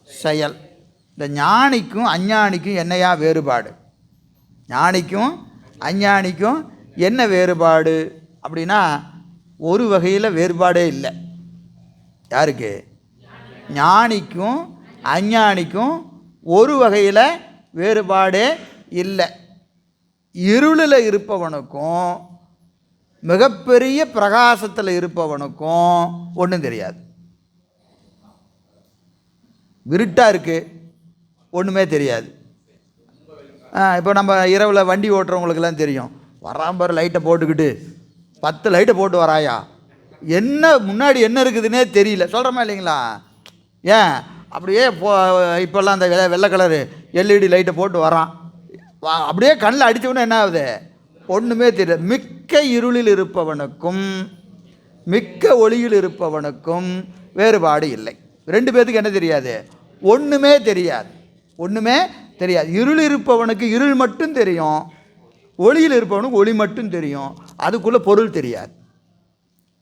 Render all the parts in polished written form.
செயல். இந்த ஞானிக்கும் அஞ்ஞானிக்கும் என்னையா வேறுபாடு? ஞானிக்கும் அஞ்ஞானிக்கும் என்ன வேறுபாடு அப்படின்னா, ஒரு வகையில் வேறுபாடே இல்லை. யாருக்கு? ஞானிக்கும் அஞ்ஞானிக்கும் ஒரு வகையில் வேறுபாடே இல்லை. இருளில் இருப்பவனுக்கும் மிகப்பெரிய பிரகாசத்தில் இருப்பவனுக்கும் ஒன்றும் தெரியாது. இருட்டாக இருக்குது, ஒன்றுமே தெரியாது. இப்போ நம்ம இரவில் வண்டி ஓட்டுறவங்களுக்கெல்லாம் தெரியும், வராம்பர் லைட்டை போட்டுக்கிட்டு 10 லைட்டை போட்டு வராயா, என்ன முன்னாடி என்ன இருக்குதுன்னே தெரியல, சொல்கிறோமா இல்லைங்களா? ஏன் அப்படியே இப்போல்லாம் அந்த வெள்ளை கலரு எல்இடி லைட்டை போட்டு வரான், அப்படியே கண்ணில் அடித்தவொன்னே என்ன ஆகுது? ஒன்றுமே தெரியல. மிக்க இருளில் இருப்பவனுக்கும் மிக்க ஒளியில் இருப்பவனுக்கும் வேறுபாடு இல்லை. 2 பேர்த்துக்கு என்ன தெரியாது? ஒன்றுமே தெரியாது. ஒன்றுமே தெரியாது. இருள் இருப்பவனுக்கு இருள் மட்டும் தெரியும், ஒளியில் இருப்பவனுக்கு ஒளி மட்டும் தெரியும். அதுக்குள்ளே பொருள் தெரியாது.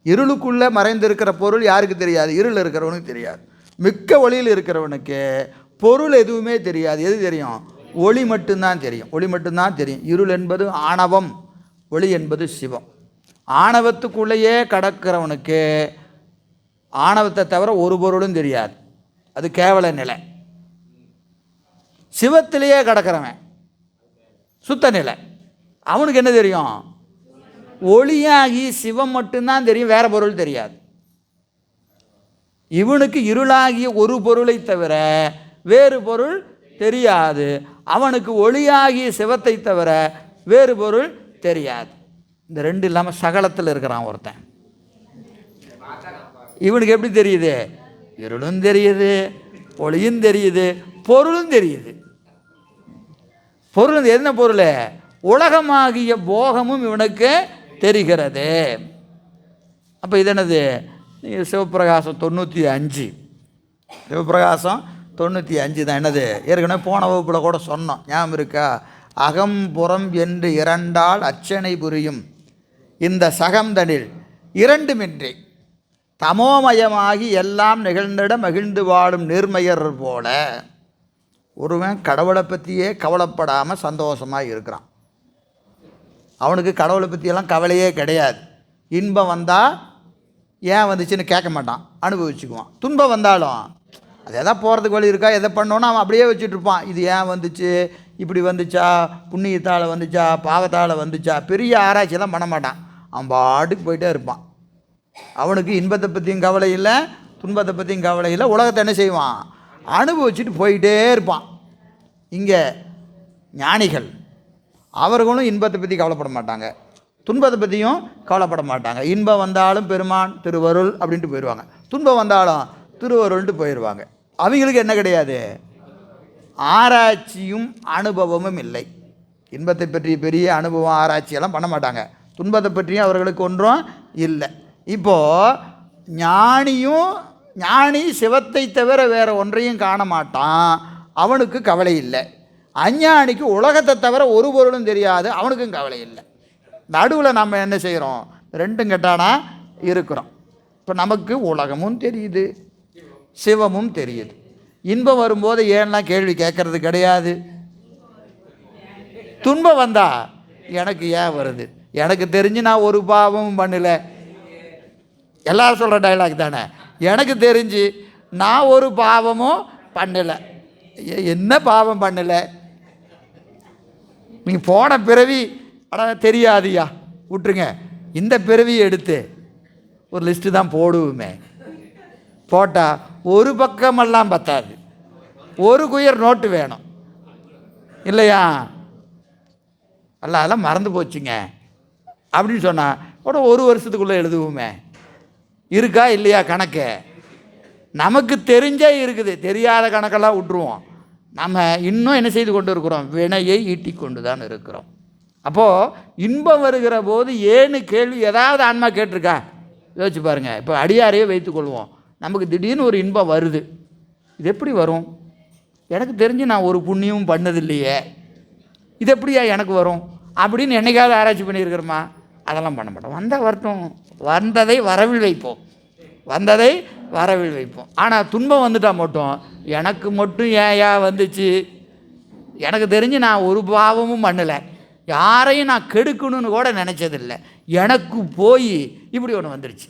இருளுக்குள்ளே மறைந்திருக்கிற பொருள் யாருக்கு தெரியாது? இருள் இருக்கிறவனுக்கு தெரியாது. மிக்க ஒளியில் இருக்கிறவனுக்கு பொருள் எதுவுமே தெரியாது. எது தெரியும்? ஒளி மட்டும்தான் தெரியும். ஒளி மட்டும்தான் தெரியும். இருள் என்பது ஆணவம், ஒளி என்பது சிவம். ஆணவத்துக்குள்ளேயே கடக்கிறவனுக்கு ஆணவத்தை தவிர ஒரு பொருளும் தெரியாது, அது கேவல நிலை. சிவத்திலேயே கடக்கிறவன் சுத்த நிலை, அவனுக்கு என்ன தெரியும்? ஒளியாகி சிவம் மட்டும்தான் தெரியும், வேற பொருள் தெரியாது. இவனுக்கு இருளாகிய ஒரு பொருளை தவிர வேறு பொருள் தெரியாது. அவனுக்கு ஒளியாகிய சிவத்தை தவிர வேறு பொருள் தெரியாது. இந்த 2 இல்லாமல் சகலத்தில் இருக்கிறான் ஒருத்தன். இவனுக்கு எப்படி தெரியுது? இருளும் தெரியுது, ஒளியும் தெரியுது, பொருளும் தெரியுது. பொருள் என்ன பொருள்? உலகமாகிய போகமும் இவனுக்கு தெரிகிறது. அப்போ இது என்னது? சிவப்பிரகாசம் 95. சிவப்பிரகாசம் 95 தான். என்னது? ஏற்கனவே போன வகுப்பில் கூட சொன்னோம், ஞாபகம் இருக்கா? அகம்புறம் என்று 2ஆல் அச்சனை புரியும் இந்த சகம்தனில் 2மின்றி தமோமயமாகி எல்லாம் நிகழ்ந்திட மகிழ்ந்து வாழும் நிர்மயர் போல ஒருவன் கடவுளை பற்றியே கவலைப்படாமல் சந்தோஷமாக இருக்கிறான். அவனுக்கு கடவுளை பற்றியெல்லாம் கவலையே கிடையாது. இன்பம் வந்தால் ஏன் வந்துச்சுன்னு கேட்க மாட்டான், அனுபவிச்சுக்குவான். துன்பம் வந்தாலும் அது எதாவது போகிறதுக்கு வழி இருக்கா, எதை பண்ணோன்னா அவன் அப்படியே வச்சுட்ருப்பான். இது ஏன் வந்துச்சு, இப்படி வந்துச்சா, புண்ணியத்தால் வந்துச்சா, பாவத்தால் வந்துச்சா, பெரிய ஆராய்ச்சியெல்லாம் பண்ண மாட்டான். அவன் பாட்டுக்கு போயிட்டே இருப்பான். அவனுக்கு இன்பத்தை பற்றியும் கவலை இல்லை, துன்பத்தை பற்றியும் கவலை இல்லை. உலகத்தை என்ன செய்வான்? அனுபவிச்சுட்டு போயிட்டே இருப்பான். இங்கே ஞானிகள் அவர்களும் இன்பத்தை பற்றி கவலைப்பட மாட்டாங்க, துன்பத்தை பற்றியும் கவலைப்பட மாட்டாங்க. இன்பம் வந்தாலும் பெருமான் திருவருள் அப்படின்ட்டு போயிடுவாங்க, துன்பம் வந்தாலும் திருவருள்ன்ட்டு போயிடுவாங்க. அவங்களுக்கு என்ன கிடையாது? ஆராய்ச்சியும் அனுபவமும் இல்லை. இன்பத்தை பற்றி பெரிய அனுபவம் ஆராய்ச்சியெல்லாம் பண்ண மாட்டாங்க, துன்பத்தை பற்றியும் அவர்களுக்கு ஒன்றும் இல்லை. இப்போது ஞானி சிவத்தை தவிர வேறு ஒன்றையும் காண மாட்டான், அவனுக்கு கவலை இல்லை. அஞ்ஞானிக்கு உலகத்தை தவிர ஒரு பொருளும் தெரியாது, அவனுக்கும் கவலை இல்லை. நடுவில் நம்ம என்ன செய்கிறோம்? 2ம் கெட்டானா இருக்கிறோம். இப்போ நமக்கு உலகமும் தெரியுது, சிவமும் தெரியுது. இன்பம் வரும்போது ஏன்லாம் கேள்வி கேட்கறது கிடையாது. துன்பம் வந்தா எனக்கு ஏன் வருது, எனக்கு தெரிஞ்சு நான் ஒரு பாவமும் பண்ணலை. எல்லாரும் சொல்கிற டைலாக் தானே, எனக்கு தெரிஞ்சு நான் ஒரு பாவமும் பண்ணலை. என்ன பாவம் பண்ணலை? நீங்கள் போன பிறவி ஆனால் தெரியாதியா, விட்டுருங்க. இந்த பிறவியை எடுத்து ஒரு லிஸ்ட்டு தான் போடுவோமே, போட்டால் ஒரு பக்கமெல்லாம் பத்தாது, ஒரு குயர் நோட்டு வேணும் இல்லையா? அதெல்லாம் மறந்து போச்சுங்க அப்படின்னு சொன்னால் கூட 1 வருஷத்துக்குள்ளே எழுதுவோமே. இருக்கா இல்லையா கணக்கு? நமக்கு தெரிஞ்சே இருக்குது, தெரியாத கணக்கெல்லாம் விட்டுருவோம். நம்ம இன்னும் என்ன செய்து கொண்டு இருக்கிறோம்? வினையை ஈட்டி கொண்டு தான் இருக்கிறோம். அப்போது இன்பம் வருகிற போது ஏன்னு கேள்வி ஏதாவது ஆன்மா கேட்டிருக்கா? யோசிச்சு பாருங்கள். இப்போ அடியாரையே வைத்துக்கொள்வோம், நமக்கு திடீர்னு ஒரு இன்பம் வருது, இது எப்படி வரும்? எனக்கு தெரிஞ்சு நான் ஒரு புண்ணியமும் பண்ணதில்லையே, இது எப்படியா எனக்கு வரும் அப்படின்னு என்னைக்காவது ஆராய்ச்சி பண்ணியிருக்கிறோமா? அதெல்லாம் பண்ண மாட்டோம். வந்தால் வரட்டும், வந்ததை வரவில் வைப்போம். வந்ததை வரவில் வைப்போம். ஆனால் துன்பம் வந்துட்டால் மட்டும் எனக்கு மட்டும் ஏயா வந்துச்சு, எனக்கு தெரிஞ்சு நான் ஒரு பாவமும் பண்ணலை, யாரையும் நான் கெடுக்கணும்னு கூட நினச்சதில்லை, எனக்கு போய் இப்படி ஒன்று வந்துருச்சு.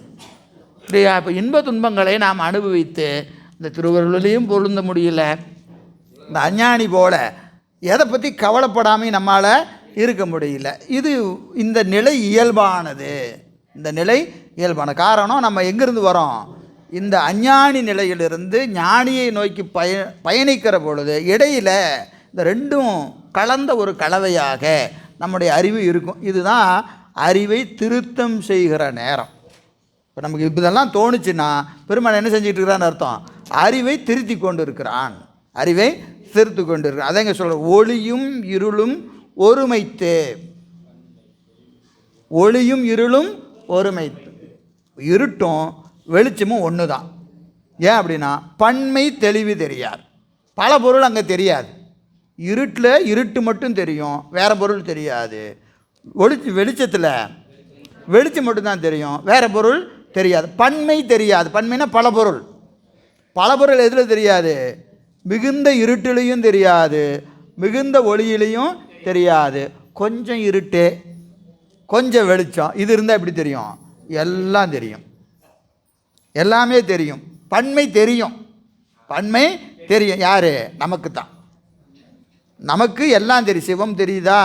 இப்படியா? இப்போ இன்ப துன்பங்களை நாம் அனுபவித்து இந்த திருவருளையும் பொருந்த முடியல. இந்த அஞ்ஞானி போல் எதை பற்றி கவலைப்படாமல் நம்மளால் இருக்க முடியல. இந்த நிலை இயல்பானது. இந்த நிலை இயல்பான காரணம் நம்ம எங்கேருந்து வரோம்? இந்த அஞ்ஞானி நிலையிலிருந்து ஞானியை நோக்கி பயணிக்கிற பொழுது இடையில் இந்த ரெண்டும் கலந்த ஒரு கலவையாக நம்முடைய அறிவு இருக்கும். இதுதான் அறிவை திருத்தம் செய்கிற நேரம். இப்போ நமக்கு இதெல்லாம் தோணுச்சுன்னா பெருமாள் என்ன செஞ்சுட்டு இருக்கிறான்னு அர்த்தம்? அறிவை திருத்தி கொண்டு இருக்கிறான், அறிவை திருத்தி கொண்டு இருக்கிறான். அதைங்க சொல்கிற ஒளியும் இருளும் ஒருமைத்து, ஒளியும் இருளும் ஒருமைத்து. இருட்டும் வெளிச்சமும் ஒன்று தான். ஏன் அப்படின்னா பன்மை தெளிவு தெரியாது, பல பொருள் அங்கே தெரியாது. இருட்டில் இருட்டு மட்டும் தெரியும், வேறு பொருள் தெரியாது. வெளிச்சத்தில் வெளிச்சம் மட்டும்தான் தெரியும், வேறு பொருள் தெரியாது. பன்மை தெரியாது. பன்மைனா பல பொருள். பல பொருள் எதில் தெரியாது? மிகுந்த இருட்டிலையும் தெரியாது, மிகுந்த ஒளியிலையும் தெரியாது. கொஞ்சம் இருட்டு கொஞ்சம் வெளிச்சம் இது இருந்தால் எப்படி தெரியும்? எல்லாம் தெரியும், எல்லாமே தெரியும். பன்மை தெரியும், பன்மை தெரியும். யார்? நமக்கு தான். நமக்கு எல்லாம் தெரியும். சிவம் தெரியுதா?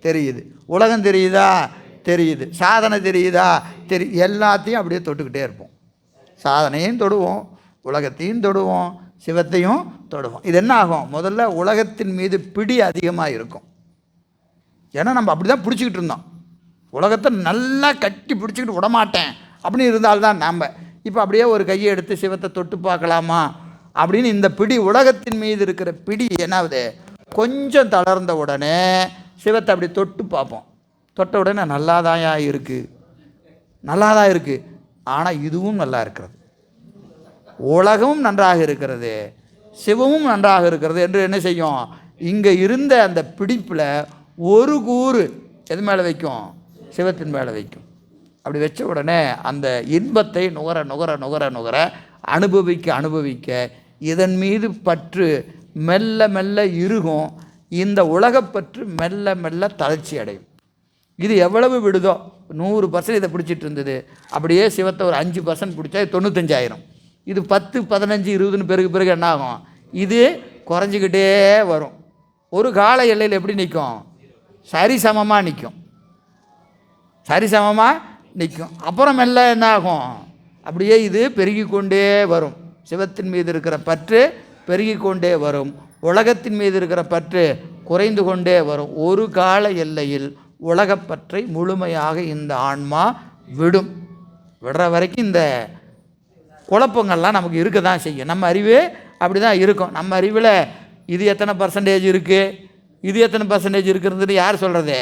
தெரியுது. உலகம் தெரியுதா? தெரியுது. சாதனை தெரியுதா? எல்லாத்தையும் அப்படியே தொட்டுக்கிட்டே இருப்போம். சாதனையும் தொடுவோம், உலகத்தையும் தொடுவோம், சிவத்தையும் தொடுவோம். இது என்ன ஆகும்? முதல்ல உலகத்தின் மீது பிடி அதிகமாக இருக்கும். ஏன்னா நம்ம அப்படி தான் பிடிச்சிக்கிட்டு இருந்தோம். உலகத்தை நல்லா கட்டி பிடிச்சிக்கிட்டு விடமாட்டேன் அப்படின்னு இருந்தால்தான் நாம். இப்போ அப்படியே ஒரு கையை எடுத்து சிவத்தை தொட்டு பார்க்கலாமா அப்படின்னு இந்த பிடி, உலகத்தின் மீது இருக்கிற பிடி என்னாவது? கொஞ்சம் தளர்ந்த உடனே சிவத்தை அப்படி தொட்டு பார்ப்போம். தொட்ட உடனே நல்லாதாயா இருக்குது, நல்லா தான் இருக்குது. ஆனால் இதுவும் நல்லா இருக்கிறது, உலகமும் நன்றாக இருக்கிறது, சிவமும் நன்றாக இருக்கிறது என்று என்ன செய்யும்? இங்கே இருந்த அந்த பிடிப்பில் ஒரு கூறு எது மேலே வைக்கும்? சிவத்தின் மேலே வைக்கும். அப்படி வச்ச உடனே அந்த இன்பத்தை நுகர நுகர நுகர நுகர அனுபவிக்க அனுபவிக்க இதன் மீது பற்று மெல்ல மெல்ல இறுகும். இந்த உலகப்பற்று மெல்ல மெல்ல தளர்ச்சி அடையும். இது எவ்வளவு விடுதோ, 100% இதை பிடிச்சிட்டு இருந்தது, அப்படியே சிவத்தை ஒரு 5% பிடிச்சா 95,000. இது 10, 15, 20ன்னு பிறகு என்ன ஆகும்? இது குறைஞ்சிக்கிட்டே வரும். ஒரு கால எல்லையில் எப்படி நிற்கும்? சரிசமமாக நிற்கும், சரிசமமாக நிற்கும். அப்புறம் மெல்ல என்ன ஆகும்? அப்படியே இது பெருகி கொண்டே வரும். சிவத்தின் மீது இருக்கிற பற்று பெருகி கொண்டே வரும், உலகத்தின் மீது இருக்கிற பற்று குறைந்து கொண்டே வரும். ஒரு கால எல்லையில் உலகப்பற்றை முழுமையாக இந்த ஆன்மா விடும். விடுற வரைக்கும் இந்த குழப்பங்கள்லாம் நமக்கு இருக்க தான் செய்யும். நம்ம அறிவு அப்படி தான் இருக்கும். நம்ம அறிவில் இது எத்தனை % இருக்குது, இது எத்தனை % இருக்கிறது யார் சொல்கிறது?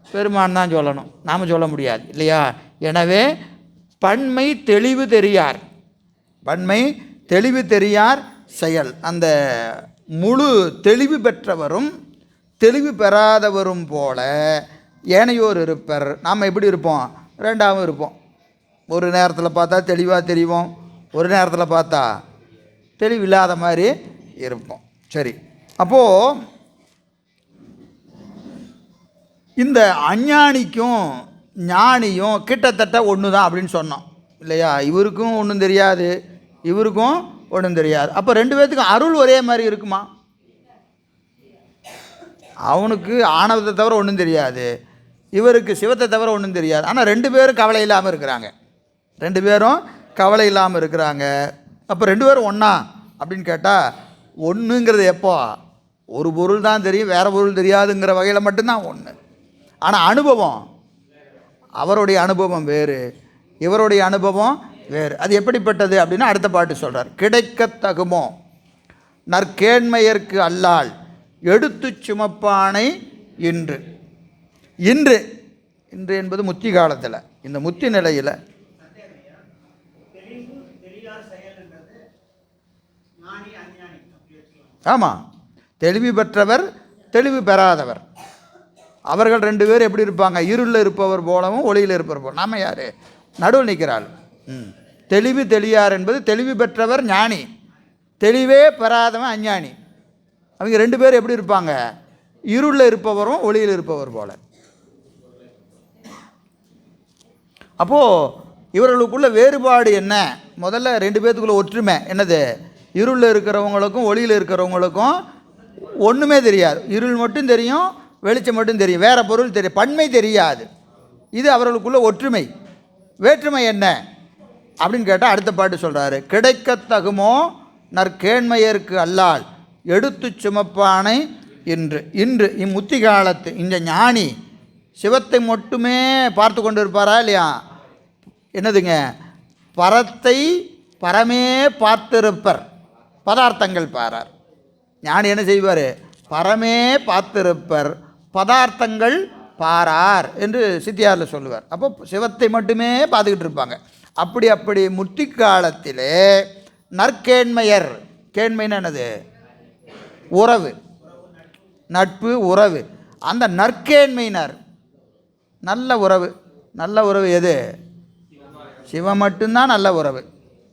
பெருமான் தான் சொல்லணும், நாம் சொல்ல முடியாது இல்லையா? எனவே பன்மை தெளிவு தெரியார், பன்மை தெளிவு தெரியார் செயல். அந்த முழு தெளிவு பெற்றவரும் தெளிவு பெறாதவரும் போல ஏனையோர் இருப்பர். நாம் எப்படி இருப்போம்? ரெண்டாவும் இருப்போம். ஒரு நேரத்தில் பார்த்தா தெளிவாக தெரிவோம், ஒரு நேரத்தில் பார்த்தா தெளிவில்லாத மாதிரி இருப்போம். சரி, அப்போது இந்த அஞ்ஞானிக்கும் ஞானியும் கிட்டத்தட்ட ஒன்று தான் அப்படின்னு சொன்னோம் இல்லையா? இவருக்கும் ஒன்றும் தெரியாது, இவருக்கும் ஒன்றும் தெரியாது. அப்போ 2 பேர்த்துக்கும் அருள் ஒரே மாதிரி இருக்குமா? அவனுக்கு ஆணவத்தை தவிர ஒன்றும் தெரியாது, இவருக்கு சிவத்தை தவிர ஒன்றும் தெரியாது. ஆனால் 2 பேரும் கவலை இல்லாமல் இருக்கிறாங்க, 2 பேரும் கவலை இல்லாமல் இருக்கிறாங்க. அப்போ 2 பேரும் ஒன்றா அப்படின்னு கேட்டால், ஒன்றுங்கிறது எப்போ? ஒரு பொருள் தான் தெரியும், வேறு பொருள் தெரியாதுங்கிற வகையில் மட்டும்தான் ஒன்று. ஆனால் அனுபவம், அவருடைய அனுபவம் வேறு, இவருடைய அனுபவம் வேறு. அது எப்படிப்பட்டது அப்படின்னா அடுத்த பாட்டு சொல்கிறார். கிடைக்கத்தகுமோ நற்கேண்மையர்க்கு அல்லால் எடுத்து சுமப்பானை இன்று. இன்று இன்று என்பது முத்தி காலத்தில், இந்த முத்தி நிலையில் ஆமாம், தெளிவு பெற்றவர் தெளிவு பெறாதவர், அவர்கள் 2 பேர் எப்படி இருப்பாங்க? இருளில் இருப்பவர் போலவும் ஒளியில் இருப்பவர் போல. நாம் யார்? நடுவில் நிற்கிறாள். தெளிவு தெளியார் என்பது தெளிவு பெற்றவர் ஞானி, தெளிவே பெறாதவன் அஞ்ஞானி. அவங்க 2 பேரும் எப்படி இருப்பாங்க? இருளில் இருப்பவரும் ஒளியில் இருப்பவர் போல. அப்போது இவர்களுக்குள்ள வேறுபாடு என்ன? முதல்ல 2 பேர்த்துக்குள்ள ஒற்றுமை என்னது? இருளில் இருக்கிறவங்களுக்கும் ஒளியில் இருக்கிறவங்களுக்கும் ஒன்றுமே தெரியாது. இருள் மட்டும் தெரியும், வெளிச்சம் மட்டும் தெரியும், வேறு பொருள் தெரியும், பன்மை தெரியாது. இது அவர்களுக்குள்ள ஒற்றுமை. வேற்றுமை என்ன அப்படின்னு கேட்டால் அடுத்த பாட்டு சொல்கிறாரு, கிடைக்கத்தகுமோ நற்கேண்மையருக்கு அல்லால் எடுத்து சுமப்பானை இன்று. இன்று இம்முத்தி காலத்து இந்த ஞானி சிவத்தை மட்டுமே பார்த்து கொண்டு இருப்பாரா இல்லையா? என்னதுங்க? பரத்தை பரமே பார்த்திருப்பர், பதார்த்தங்கள் பாரார். ஞானி என்ன செய்வார்? பரமே பார்த்திருப்பர், பதார்த்தங்கள் பாரார் என்று சித்தியாரில் சொல்லுவார். அப்போ சிவத்தை மட்டுமே பார்த்துக்கிட்டு இருப்பாங்க. அப்படி முத்தி காலத்திலே நற்கேண்மையர், கேண்மைன்னு என்னது? உறவு, நட்பு, உறவு. அந்த நற்கேண்மையினர் நல்ல உறவு. நல்ல உறவு எது? சிவம் மட்டும்தான் நல்ல உறவு.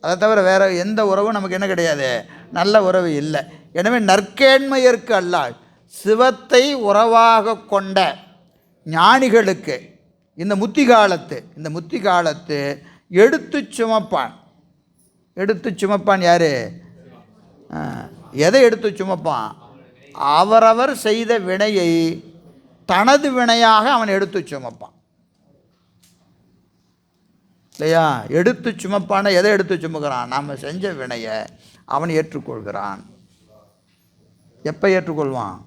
அதை தவிர வேறு எந்த உறவும் நமக்கு என்ன கிடையாது? நல்ல உறவு இல்லை. எனவே நற்கேண்மையருக்கு அல்லால் சிவத்தை உறவாக கொண்ட ஞானிகளுக்கு இந்த முத்தி காலத்து எடுத்து சுமப்பான். எடுத்து சுமப்பான் யார்? எதை எடுத்து சுமப்பான்? அவரவர் செய்த வினையை தனது வினையாக அவன் எடுத்து சுமப்பான் இல்லையா? எடுத்து சுமப்பான எதை எடுத்து சுமக்கிறான்? நாம் செஞ்ச வினையை அவன் ஏற்றுக்கொள்கிறான். எப்போ ஏற்றுக்கொள்வான்?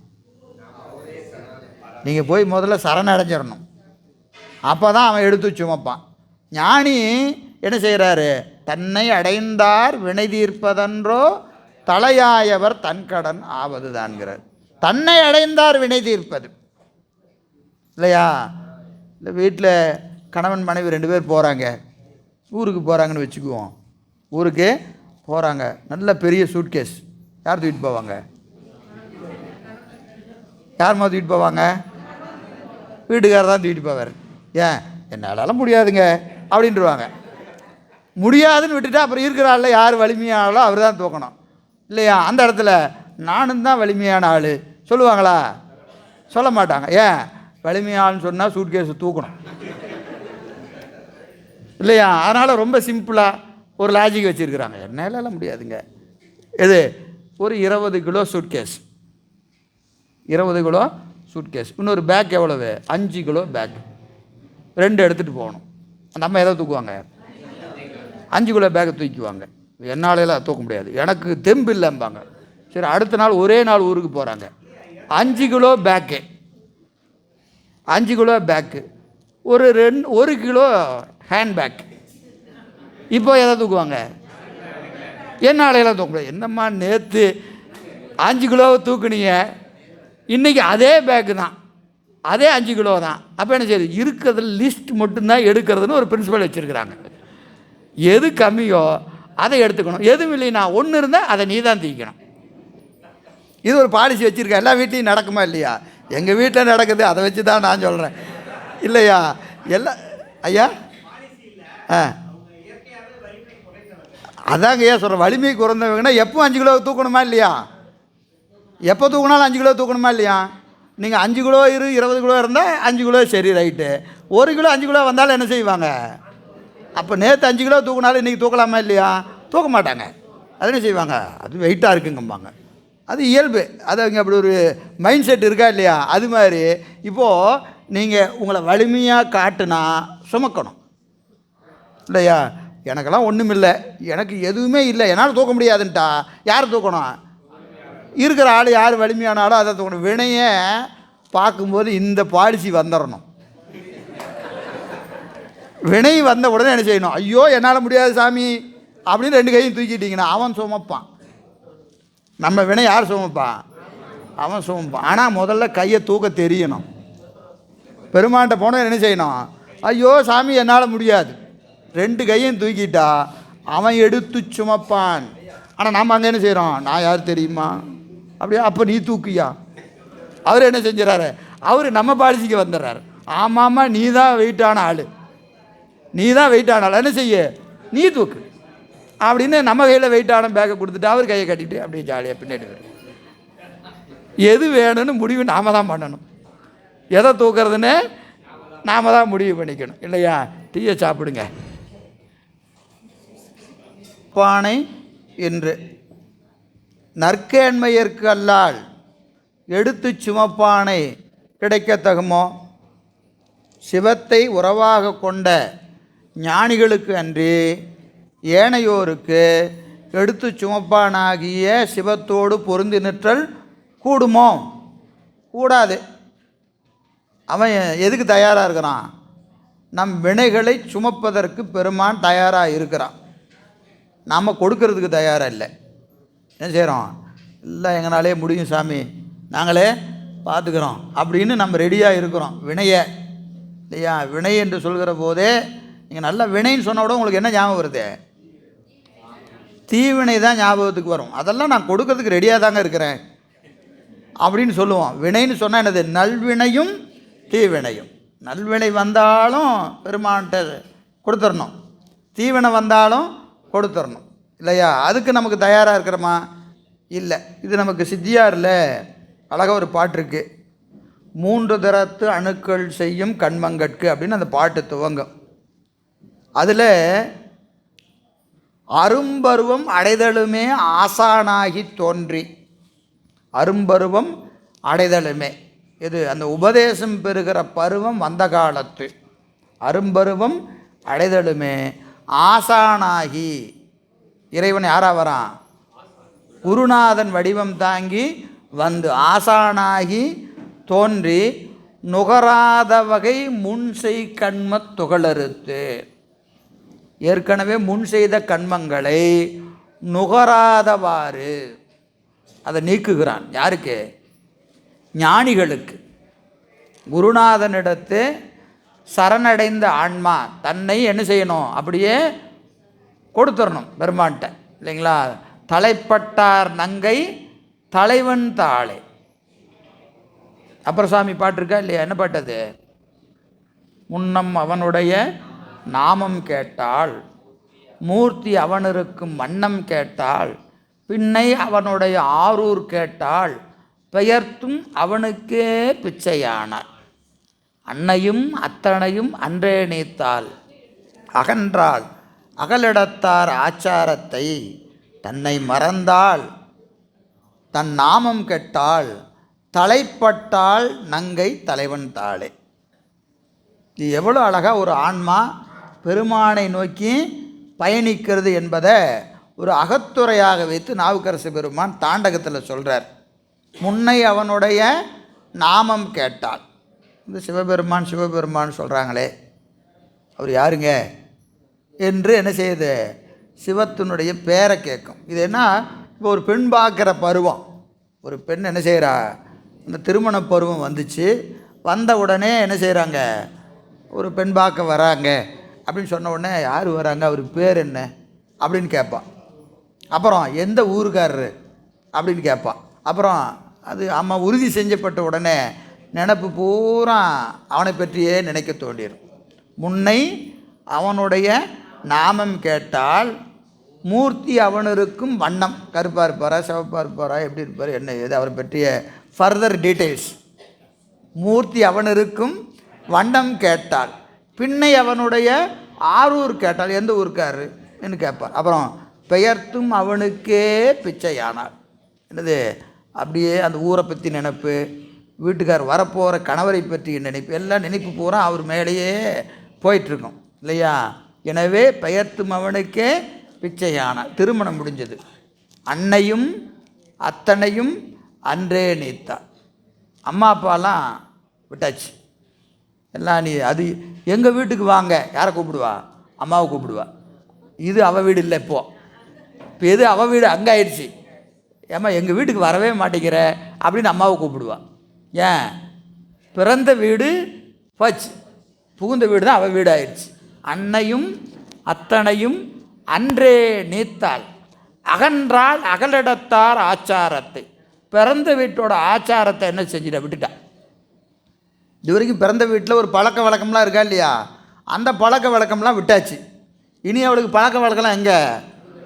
நீங்கள் போய் முதல்ல சரணடைஞ்சிடணும், அப்போ தான் அவன் எடுத்து சுமப்பான். ஞானி என்ன செய்கிறாரு? தன்னை அடைந்தார் வினை தீர்ப்பதன்றோ தலையாயவர் தன்கடன் ஆவது தான்கிறார். தன்னை அடைந்தார் வினை தீர்ப்பது இல்லையா? இந்த வீட்டில் கணவன் மனைவி 2 பேர் போகிறாங்க, ஊருக்கு போகிறாங்கன்னு வச்சுக்குவோம். ஊருக்கு போகிறாங்க, நல்ல பெரிய சூட்கேஸ். யார் தூக்கிட்டு போவாங்க? யாருமா தூக்கிட்டு போவாங்க? வீட்டுக்காரர் தான் தூக்கிட்டு போவார். ஏன்? என்னால முடியாதுங்க அப்படின்ட்டுருவாங்க. முடியாதுன்னு விட்டுட்டு அப்புறம் இருக்கிற யார் வலிமையானாலோ அவர் தான் தூக்கணும் இல்லையா? அந்த இடத்துல நானும் தான் வலிமையான ஆள் சொல்லுவாங்களா? சொல்ல மாட்டாங்க. ஏன்? வலிமையான்னு சொன்னால் சூட்கேஸை தூக்கணும் இல்லையா? அதனால் ரொம்ப சிம்பிளாக ஒரு லாஜிக் வச்சுருக்குறாங்க. என்னால முடியாதுங்க. எது? ஒரு 20 கிலோ சூட்கேஸ், 20 கிலோ சூட்கேஸ். இன்னொரு பேக் எவ்வளவு? 5 கிலோ பேக். 2 எடுத்துகிட்டு போகணும். அந்த அம்மா எதை தூக்குவாங்க? 5 கிலோ பேக்கை தூக்குவாங்க. என்னாலெல்லாம் தூக்க முடியாது, எனக்கு தெம்பு இல்லைம்பாங்க. சரி, அடுத்த நாள் ஒரே நாள் ஊருக்கு போகிறாங்க. 5 கிலோ பேக்கு, 5 கிலோ பேக்கு, ஒரு 1 கிலோ ஹேண்ட் பேக். இப்போ எதை தூக்குவாங்க? என்னாலெல்லாம் தூக்க முடியாது. என்னம்மா நேற்று 5 கிலோவை தூக்குனீங்க, இன்றைக்கி அதே பேக்கு தான், அதே 5 கிலோ தான். அப்போ என்ன செய்யுது? இருக்கிறதுல லிஸ்ட் மட்டும்தான் எடுக்கிறதுன்னு ஒரு பிரின்சிபல் வச்சுருக்கிறாங்க. எது கம்மியோ அதை எடுத்துக்கணும், எதுவும் இல்லைன்னா ஒன்று இருந்தால் அதை நீ தான் தூக்கணும். இது ஒரு பாலிசி வச்சுருக்கேன். எல்லா வீட்லேயும் நடக்குமா இல்லையா? எங்கள் வீட்டில் நடக்குது, அதை வச்சு தான் நான் சொல்கிறேன் இல்லையா? எல்லாம் ஐயா அதாங்க ஏன் சொல்கிறேன், வலிமை குறைந்தவங்கன்னா எப்போ 5 கிலோ தூக்கணுமா இல்லையா? எப்போ தூக்கினாலும் 5 கிலோ தூக்கணுமா இல்லையா? நீங்கள் 5 கிலோ 20 கிலோ இருந்தால் 5 கிலோ சரி, ரைட்டு. 1 கிலோ 5 கிலோ வந்தாலும் என்ன செய்வாங்க? அப்போ நேற்று 5 கிலோ தூக்கினாலும் இன்றைக்கி தூக்கலாமா இல்லையா? தூக்க மாட்டாங்க. அது என்ன செய்வாங்க? அது வெயிட்டாக இருக்குங்கம்பாங்க. அது இயல்பு. அது அவங்க அப்படி ஒரு மைண்ட் செட் இருக்கா இல்லையா? அது மாதிரி இப்போது நீங்கள் உங்களை வலிமையாக காட்டுனா சுமக்கணும் இல்லையா? எனக்கெல்லாம் ஒன்றும் இல்லை, எனக்கு எதுவுமே இல்லை, என்னால் தூக்க முடியாதுன்ட்டா யார் தூக்கணும்? இருக்கிற ஆள் யார் வலிமையானாலும் அதை தூக்கணும். வினையை பார்க்கும்போது இந்த பாலிசி வந்துடணும். வினை வந்த உடனே என்ன செய்யணும்? ஐயோ என்னால் முடியாது சாமி அப்படின்னு 2 கையும் தூக்கிட்டிங்கன்னா அவன் சுமப்பான். நம்ம வினை யார் சுமப்பான்? அவன் சுமப்பான். ஆனால் முதல்ல கையை தூக்க தெரியணும். பெருமான்கிட்ட போனால் என்ன செய்யணும்? ஐயோ சாமி என்னால் முடியாது, 2 கையும் தூக்கிட்டா அவன் எடுத்து சுமப்பான். ஆனால் நாம் அங்கே என்ன செய்கிறோம்? நான் யார் தெரியுமா? அப்படியா? அப்போ நீ தூக்கியா? அவர் என்ன செஞ்சுறாரு? அவர் நம்ம பாலிசிக்கு வந்துடுறாரு. ஆமாம்மா, நீ தான் வெயிட்டான ஆள், நீ தான் வெயிட்டான ஆள், என்ன செய்ய? நீ தூக்கு. அப்படின்னு நம்ம கையில் வெயிட்டான பேக்கை கொடுத்துட்டு அவர் கையை கட்டிட்டு அப்படியே ஜாலியாக பின்னாடி வரும். எது வேணும்னு முடிவு நாம் தான் பண்ணணும். எதை தூக்குறதுன்னு நாம் தான் முடிவு பண்ணிக்கணும் இல்லையா? டீயை சாப்பிடுங்க. பானை என்று நற்கேண்மையற்கு அல்லால் எடுத்து சுமப்பானை கிடைக்கத்தகுமோ? சிவத்தை உறவாக கொண்ட ஞானிகளுக்கு அன்றி ஏனையோருக்கு எடுத்து சுமப்பானாகிய சிவத்தோடு பொருந்தி நிற்றல் கூடுமோ? கூடாது. அவன் எதுக்கு தயாராக இருக்கிறான்? நம் வினைகளை சுமப்பதற்கு பெருமான் தயாராக இருக்கிறான். நாம் கொடுக்கறதுக்கு தயாராக இல்லை. என்ன செய்கிறோம்? இல்லை எங்களாலே முடியும் சாமி, நாங்களே பார்த்துக்கிறோம் அப்படின்னு நம்ம ரெடியாக இருக்கிறோம். வினையை இல்லையா? வினை என்று சொல்கிற போதே நீங்கள் நல்லா வினைன்னு சொன்ன கூட உங்களுக்கு என்ன ஞாபகம் வருது? தீவினை தான் ஞாபகத்துக்கு வரும். அதெல்லாம் நான் கொடுக்கறதுக்கு ரெடியாக தாங்க இருக்கிறேன் அப்படின்னு சொல்லுவோம். வினைன்னு சொன்னால் என்னது? நல்வினையும் தீவினையும். நல்வினை வந்தாலும் பெருமான்கிட்ட கொடுத்துடணும், தீவினை வந்தாலும் கொடுத்துடணும் இல்லையா? அதுக்கு நமக்கு தயாராக இருக்கிறோமா? இல்லை. இது நமக்கு சித்தியாரில் அழகாக ஒரு பாட்டு இருக்குது. 3 தரத்து அணுக்கள் செய்யும் கண்மங்கட்கு அப்படின்னு அந்த பாட்டு துவங்கும். அதில் அரும்பருவம் அடைதலுமே ஆசானாகி தோன்றி, அரும்பருவம் அடைதலுமே இது அந்த உபதேசம் பெறுகிற பருவம் வந்த காலத்து. அரும்பருவம் அடைதலுமே ஆசானாகி, இறைவன் யாராக வரான்? குருநாதன் வடிவம் தாங்கி வந்து ஆசானாகி தோன்றி நுகராத வகை முன்செய் கண்மத் துகளறுத்து. ஏற்கனவே முன் செய்த கண்மங்களை நுகராதவாறு அதை நீக்குகிறான். யாருக்கு? ஞானிகளுக்கு. குருநாதனிடத்து சரணடைந்த ஆன்மா தன்னை என்ன செய்யணும்? அப்படியே கொடுத்துடணும் பெருமான்கிட்ட இல்லைங்களா? தலைப்பட்டார் நங்கை தலைவன் தாளை. அப்புறம் சாமி பாட்டு இருக்கா இல்லையா? என்ன பாட்டது? முன்னம் அவனுடைய நாமம் கேட்டாள், மூர்த்தி அவனிருக்கும் வண்ணம் கேட்டாள், பின்னை அவனுடைய ஆரூர் கேட்டாள், பெயர்த்தும் அவனுக்கே பிச்சையானாள். அன்னையும் அத்தனையும் அன்றே நீத்தாள், அகன்றாள் அகலிடத்தார் ஆச்சாரத்தை, தன்னை மறந்தாள் தன் நாமம் கெட்டாள், தலைப்பட்டாள் நங்கை தலைவன் தாளே. இது எவ்வளோ அழகாக ஒரு ஆன்மா பெருமானை நோக்கி பயணிக்கிறது என்பதை ஒரு அகத்துறையாக வைத்து நாவுக்கரசு பெருமான் தாண்டகத்தில் சொல்கிறார். முன்னை அவனுடைய நாமம் கேட்டாள். இந்த சிவபெருமான் சிவபெருமான் சொல்கிறாங்களே, அவர் யாருங்க என்று என்ன செய்யுது? சிவத்தினுடைய பேரை கேட்கும். இது என்ன? இப்போ ஒரு பெண் பார்க்குற பருவம். ஒரு பெண் என்ன செய்கிறா? இந்த திருமண பருவம் வந்துச்சு. வந்த உடனே என்ன செய்கிறாங்க? ஒரு பெண் பார்க்க வராங்க அப்படின்னு சொன்ன உடனே யார் வராங்க, அவருக்கு பேர் என்ன அப்படின்னு கேட்பான். அப்புறம் எந்த ஊருக்காரரு அப்படின்னு கேட்பான். அப்புறம் அது அம்மா உறுதி செஞ்சப்பட்ட உடனே நினப்பு பூரா அவனை பற்றியே நினைக்க தோண்டிடும். முன்னை அவனுடைய நாமம் கேட்டால், மூர்த்தி அவனிருக்கும் வண்ணம், கருப்பாக இருப்பாரா சிவப்பாக இருப்பாரா எப்படி இருப்பார் என்ன ஏது அவரை பற்றிய ஃபர்தர் டீட்டெயில்ஸ். மூர்த்தி அவனிருக்கும் வண்ணம் கேட்டால், பின்னை அவனுடைய ஆரூர் கேட்டால், எந்த ஊருக்காரு என்று கேட்பார். அப்புறம் பெயர்த்தும் அவனுக்கே பிச்சையானார். என்னது? அப்படியே அந்த ஊரை பற்றி நினைப்பு, வீட்டுக்கார் வரப்போகிற கணவரை பற்றிய நினைப்பு, எல்லாம் நினைப்பு பூரா அவர் மேலேயே போயிட்டுருக்கும் இல்லையா? எனவே பெயர்த்தும் அவனுக்கே பிச்சையானார். திருமணம் முடிஞ்சது. அன்னையும் அத்தனையும் அன்றே நீத்தார். அம்மா அப்பாலாம் விட்டாச்சு எல்லாம். நீ அது எங்கள் வீட்டுக்கு வாங்க, யாரை கூப்பிடுவா? அம்மாவை கூப்பிடுவா. இது அவள் வீடு இல்லை. இப்போ எது அவள் வீடு அங்கே ஆயிடுச்சு. ஏம்மா எங்கள் வீட்டுக்கு வரவே மாட்டேங்கிற அப்படின்னு அம்மாவை கூப்பிடுவா. ஏன்? பிறந்த வீடு போச்சு, புகுந்த வீடு தான் அவள் வீடு ஆயிடுச்சு. அன்னையும் அத்தனையும் அன்றே நீத்தாள், அகன்றால் அகலிடத்தார் ஆச்சாரத்தை. பிறந்த வீட்டோட ஆச்சாரத்தை என்ன செஞ்சிட விட்டுட்டா. இது வரைக்கும் பிறந்த வீட்டில் ஒரு பழக்க வழக்கம்லாம் இருக்கா இல்லையா? அந்த பழக்க வழக்கம்லாம் விட்டாச்சு. இனி அவளுக்கு பழக்க வழக்கம்லாம் எங்கே?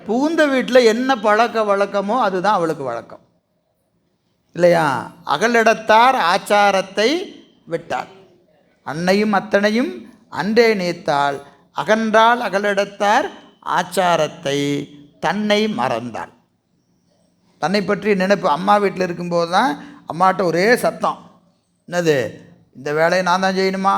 புகுந்த வீட்டில் என்ன பழக்க வழக்கமோ அதுதான் அவளுக்கு வழக்கம் இல்லையா? அகலிடத்தார் ஆச்சாரத்தை விட்டாள். அன்னையும் அத்தனையும் அன்றே நீத்தாள். அகன்றால் அகலிடத்தார் ஆச்சாரத்தை தன்னை மறந்தாள். தன்னை பற்றி நினைப்பு. அம்மா வீட்டில் இருக்கும்போது தான் அம்மாட்ட ஒரே சத்தம், என்னது இந்த வேலையை நான் தான் செய்யணுமா,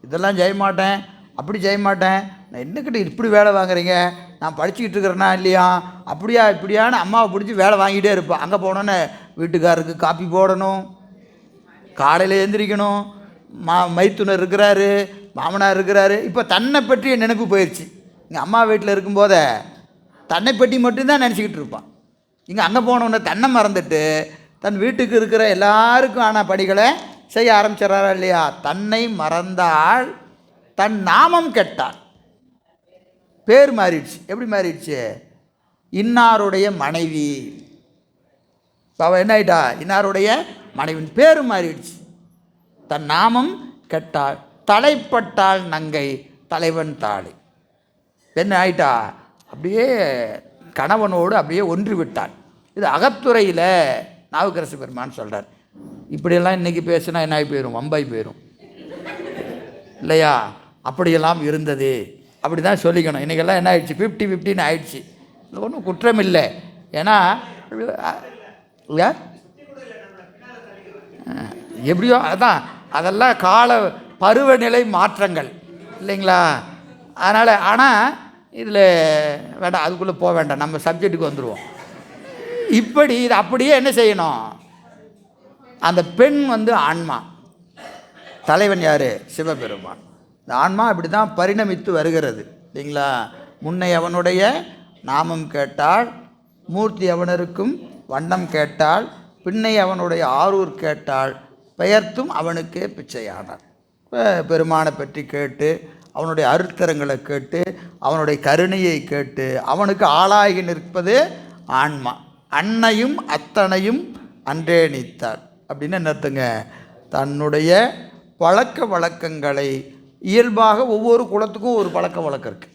இதெல்லாம் செய்ய மாட்டேன், அப்படி செய்ய மாட்டேன், நான் என்னக்கிட்ட இப்படி வேலை வாங்குறீங்க, நான் படிச்சுக்கிட்டு இருக்கிறேன்னா இல்லையா, அப்படியா இப்படியான்னு அம்மாவை பிடிச்சி வேலை வாங்கிட்டே இருப்பேன். அங்கே போனோன்னே வீட்டுக்காரருக்கு காப்பி போடணும், காலையில் எழுந்திரிக்கணும், மைத்துனர் இருக்கிறாரு, மாமனார் இருக்கிறாரு. இப்போ தன்னை பற்றிய நினைப்பு போயிடுச்சு. இங்கே அம்மா வீட்டில் இருக்கும்போதே தன்னை பற்றி மட்டும்தான் நினச்சிக்கிட்டு இருப்பான். இங்கே அங்கே போனோன்னே தன்னை மறந்துட்டு தன் வீட்டுக்கு இருக்கிற எல்லாருக்கும் ஆன படிகளை செய்ய ஆரம்பிச்சிடறாரா இல்லையா? தன்னை மறந்தால் தன் நாமம் கெட்டாள். பேர் மாறிடுச்சு. எப்படி மாறிடுச்சு? இன்னாருடைய மனைவி. அவள் என்ன ஆயிட்டா? இன்னாருடைய மனைவின் பேர் மாறிடுச்சு. தன் நாமம் கெட்டாள். தலைப்பட்டாள் நங்கை தலைவன் தாளை. என்ன ஆயிட்டா? அப்படியே கணவனோடு அப்படியே ஒன்று விட்டாள். இது அகத்துறையில் நாவுக்கரசு பெருமான் சொல்கிறார். இப்படியெல்லாம் இன்றைக்கி பேசுனா என்ன ஆகி போயிடும்? வம்பாய் போயிடும் இல்லையா? அப்படியெல்லாம் இருந்தது, அப்படி தான் சொல்லிக்கணும். இன்றைக்கெல்லாம் என்ன ஆயிடுச்சு? 50-50 ஆயிடுச்சு. இது ஒன்றும் குற்றம் இல்லை. ஏன்னா எப்படியோ அதான், அதெல்லாம் கால பருவநிலை மாற்றங்கள் இல்லைங்களா? அதனால் ஆனால் இதில் வேண்டாம், அதுக்குள்ளே போக வேண்டாம், நம்ம சப்ஜெக்ட்டுக்கு வந்துடுவோம். இப்படி இது அப்படியே என்ன செய்யணும்? அந்த பெண் ஆன்மா, தலைவன் யார்? சிவபெருமான். இந்த ஆன்மா இப்படி தான் பரிணமித்து வருகிறது இல்லைங்களா? முன்னை அவனுடைய நாமம் கேட்டாள், மூர்த்தி அவனருக்கும் வண்ணம் கேட்டாள், பின்னை அவனுடைய ஆரூர் கேட்டாள், பெயர்த்தும் அவனுக்கே பிச்சையானாள். பெருமானை பற்றி கேட்டு அவனுடைய அருத்தரங்களை கேட்டு அவனுடைய கருணையை கேட்டு அவனுக்கு ஆளாகி நிற்பது ஆன்மா. அன்னையும் அத்தனையும் அன்றே நீத்தாள் அப்படின்னு என்ன அர்த்தங்க? தன்னுடைய பழக்க வழக்கங்களை இயல்பாக ஒவ்வொரு குலத்துக்கும் ஒரு பழக்க வழக்கம் இருக்குது.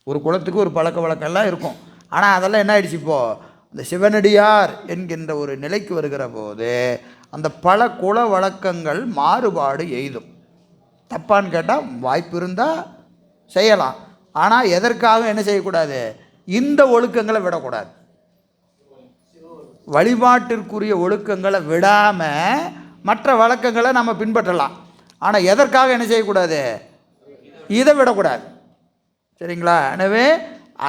ஒரு குலத்துக்கு ஒரு பழக்க வழக்கம்லாம் இருக்கும். ஆனால் அதெல்லாம் என்ன ஆயிடுச்சு? இப்போது அந்த சிவனடியார் என்கின்ற ஒரு நிலைக்கு வருகிற போது அந்த பல குல வழக்கங்கள் மாறுபாடு எய்தும். தப்பான்னு கேட்டால் வாய்ப்பு இருந்தால் செய்யலாம். ஆனால் எதற்காக என்ன செய்யக்கூடாது? இந்த ஒழுக்கங்களை விடக்கூடாது. வழிபாட்டிற்குரிய ஒழுக்கங்களை விடாமல் மற்ற வழக்கங்களை நம்ம பின்பற்றலாம். ஆனால் எதற்காக என்ன செய்யக்கூடாது? இதை விடக்கூடாது. சரிங்களா? எனவே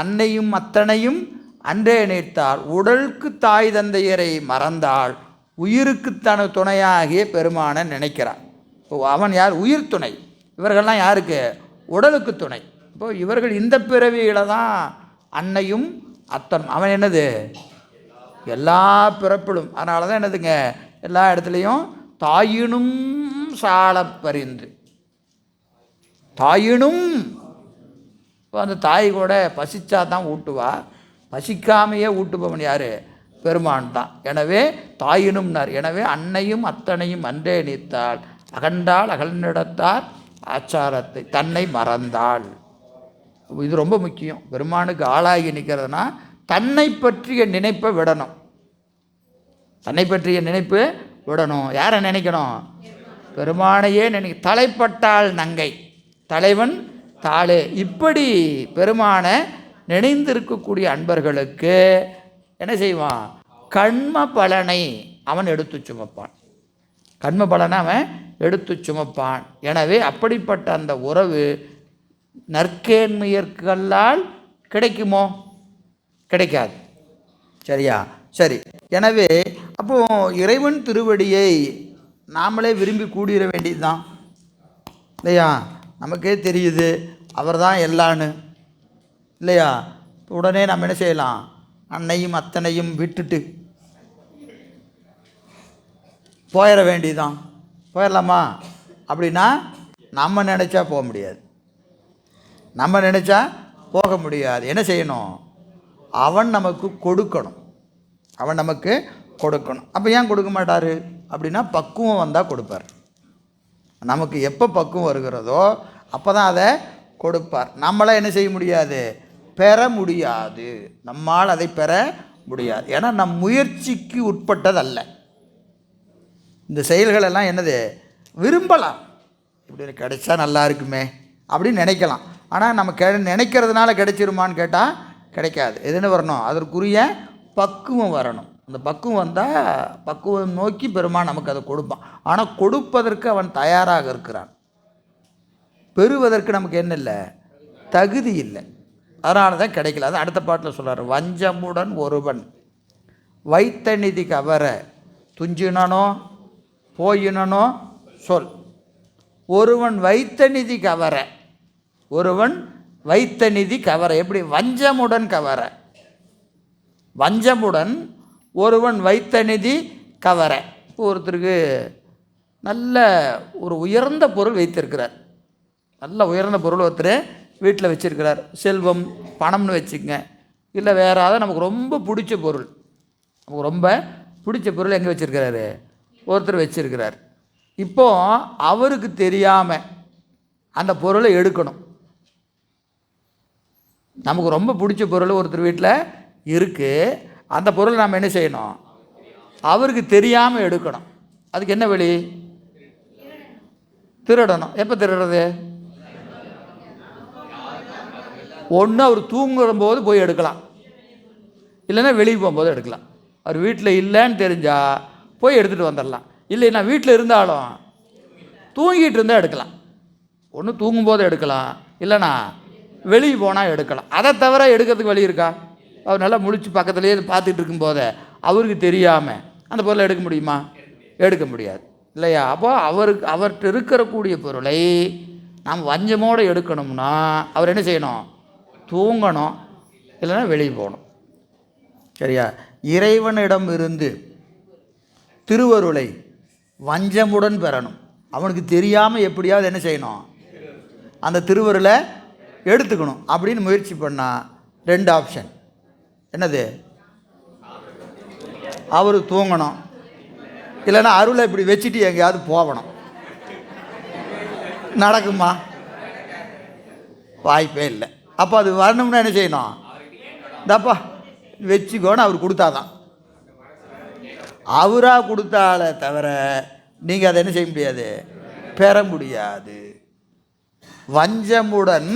அன்னையும் அத்தனையும் அன்றே நீத்தாள். உடலுக்கு தாய் தந்தையரை மறந்தாள். உயிருக்கு தன துணையாகிய பெருமானை நினைக்கிறான். இப்போ அவன் யார்? உயிர் துணை. இவர்கள்லாம் யாருக்கு? உடலுக்கு துணை. இப்போது இவர்கள் இந்த பிறவியில் தான் அன்னையும் அத்தனும். அவன் என்னது? எல்லா பிறப்பிலும். அதனால தான் என்னதுங்க, எல்லா இடத்துலையும் தாயினும் சால பரிந்து. தாயினும், இப்போ அந்த தாய் கூட பசிச்சா தான் ஊட்டுவா, பசிக்காமையே ஊட்டுபவன் யார்? பெருமான் தான். எனவே தாயினும்னார். எனவே அன்னையும் அத்தனையும் அன்றே நீத்தாள். அகண்டாள் அகழ்ந்திடத்தார் ஆச்சாரத்தை தன்னை மறந்தாள். இது ரொம்ப முக்கியம். பெருமானுக்கு ஆளாகி நிற்கிறதுனா தன்னை பற்றிய நினைப்பை விடணும். தன்னை பற்றிய நினைப்பு விடணும். யாரை நினைக்கணும்? பெருமானையே தலைப்பட்டாள் நங்கை தலைவன் தாளே. இப்படி பெருமானை நினைந்திருக்கக்கூடிய அன்பர்களுக்கு என்ன செய்வான்? கண்ம பலனை அவன் எடுத்து சுமப்பான். கண்ம பலனை அவன் எடுத்து சுமப்பான். எனவே அப்படிப்பட்ட அந்த உறவு நற்கேண்மையற்கல்லால் கிடைக்குமோ? கிடைக்காது. சரியா? சரி. எனவே அப்போ இறைவன் திருவடியை நாமளே விரும்பி கூடிட வேண்டியது தான் இல்லையா? நமக்கே தெரியுது அவர் தான் எல்லான்னு இல்லையா? உடனே நம்ம என்ன செய்யலாம்? அன்னையும் அத்தனையும் விட்டுட்டு போயிட வேண்டியதுதான். போயிடலாமா? அப்படின்னா நம்ம நினச்சா போக முடியாது. நம்ம நினச்சா போக முடியாது. என்ன செய்யணும்? அவன் நமக்கு கொடுக்கணும். அவன் நமக்கு கொடுக்கணும். அப்போ ஏன் கொடுக்க மாட்டார் அப்படின்னா பக்குவம் வந்தால் கொடுப்பார். நமக்கு எப்போ பக்குவம் வருகிறதோ அப்போ தான் அதை கொடுப்பார். நம்மளாம் என்ன செய்ய முடியாது? பெற முடியாது. நம்மால் அதை பெற முடியாது. ஏன்னா நம் முயற்சிக்கு உட்பட்டதல்ல. இந்த செயல்களெல்லாம் என்னது, விரும்பலாம், இப்படி கிடைச்சா நல்லா இருக்குமே அப்படின்னு நினைக்கலாம். ஆனால் நம்ம நினைக்கிறதுனால கிடைச்சிருமான்னு கேட்டால் கிடைக்காது. எதுன்னு வரணும், அதற்குரிய பக்குவம் வரணும். அந்த பக்குவம் வந்தால் பக்குவம் நோக்கி பெருமான் நமக்கு அதை கொடுப்பான். ஆனால் கொடுப்பதற்கு அவன் தயாராக இருக்கிறான். பெறுவதற்கு நமக்கு என்ன இல்லை, தகுதி இல்லை. அதனால தான் கிடைக்கல. அது அடுத்த பாட்டில் சொல்கிறார், வஞ்சமுடன் ஒருவன் வைத்த நிதி கவர துஞ்சினனோ போயினனோ சொல். ஒருவன் வைத்த நிதி கவர, ஒருவன் வைத்த நிதி கவர. எப்படி, வஞ்சமுடன் கவர. வஞ்சமுடன் ஒருவன் வைத்த நிதி கவர. இப்போ ஒருத்தருக்கு நல்ல ஒரு உயர்ந்த பொருள் வைத்திருக்கிறார். நல்ல உயர்ந்த பொருள் ஒருத்தர் வீட்டில் வச்சுருக்கிறார். செல்வம், பணம்னு வச்சுக்கங்க, இல்லை வேறு ஏதாவது நமக்கு ரொம்ப பிடிச்ச பொருள், நமக்கு ரொம்ப பிடிச்ச பொருள் எங்கே வச்சுருக்கிறாரு, ஒருத்தர் வச்சுருக்கிறார். இப்போது அவருக்கு தெரியாமல் அந்த பொருளை எடுக்கணும். நமக்கு ரொம்ப பிடிச்ச பொருள் ஒருத்தர் வீட்டில் இருக்குது, அந்த பொருளை நாம் என்ன செய்யணும், அவருக்கு தெரியாமல் எடுக்கணும். அதுக்கு என்ன வழி, திருடணும். எப்போ திருடுறது, ஒன்று அவர் தூங்குற போது போய் எடுக்கலாம், இல்லைன்னா வெளியே போகும்போது எடுக்கலாம். அவர் வீட்டில் இல்லைன்னு தெரிஞ்சால் போய் எடுத்துகிட்டு வந்துடலாம். இல்லைன்னா வீட்டில் இருந்தாலும் தூங்கிட்டு இருந்தால் எடுக்கலாம். ஒன்று தூங்கும்போது எடுக்கலாம், இல்லைனா வெளியே போனால் எடுக்கலாம். அதை தவிர எடுக்கிறதுக்கு வழி இருக்கா? அவர் நல்லா முழிச்சு பக்கத்துலேயே பார்த்துட்டு இருக்கும்போதே அவருக்கு தெரியாமல் அந்த பொருளை எடுக்க முடியுமா? எடுக்க முடியாது இல்லையா? அப்போ அவர்கிட்ட இருக்கக்கூடிய பொருளை நாம் வஞ்சமோடு எடுக்கணும்னா அவர் என்ன செய்யணும், தூங்கணும், இல்லைன்னா வெளியே போகணும். சரியா? இறைவனிடம் இருந்து திருவருளை வஞ்சமுடன் பெறணும். அவனுக்கு தெரியாமல் எப்படியாவது என்ன செய்யணும், அந்த திருவருளை எடுத்துக்கணும் அப்படின்னு முயற்சி பண்ணால் ரெண்டு ஆப்ஷன். என்னது, அவர் தூங்கணும், இல்லைன்னா அருளை இப்படி வச்சுட்டு எங்கேயாவது போகணும். நடக்குமா? வாய்ப்பே இல்லை. அப்போ அது வரணும்னா என்ன செய்யணும், இந்தப்பா வச்சுக்கோன்னு அவர் கொடுத்தாதான். அவராக கொடுத்தாலே தவிர நீங்கள் அதை என்ன செய்ய முடியாது, பெற முடியாது. வஞ்சமுடன்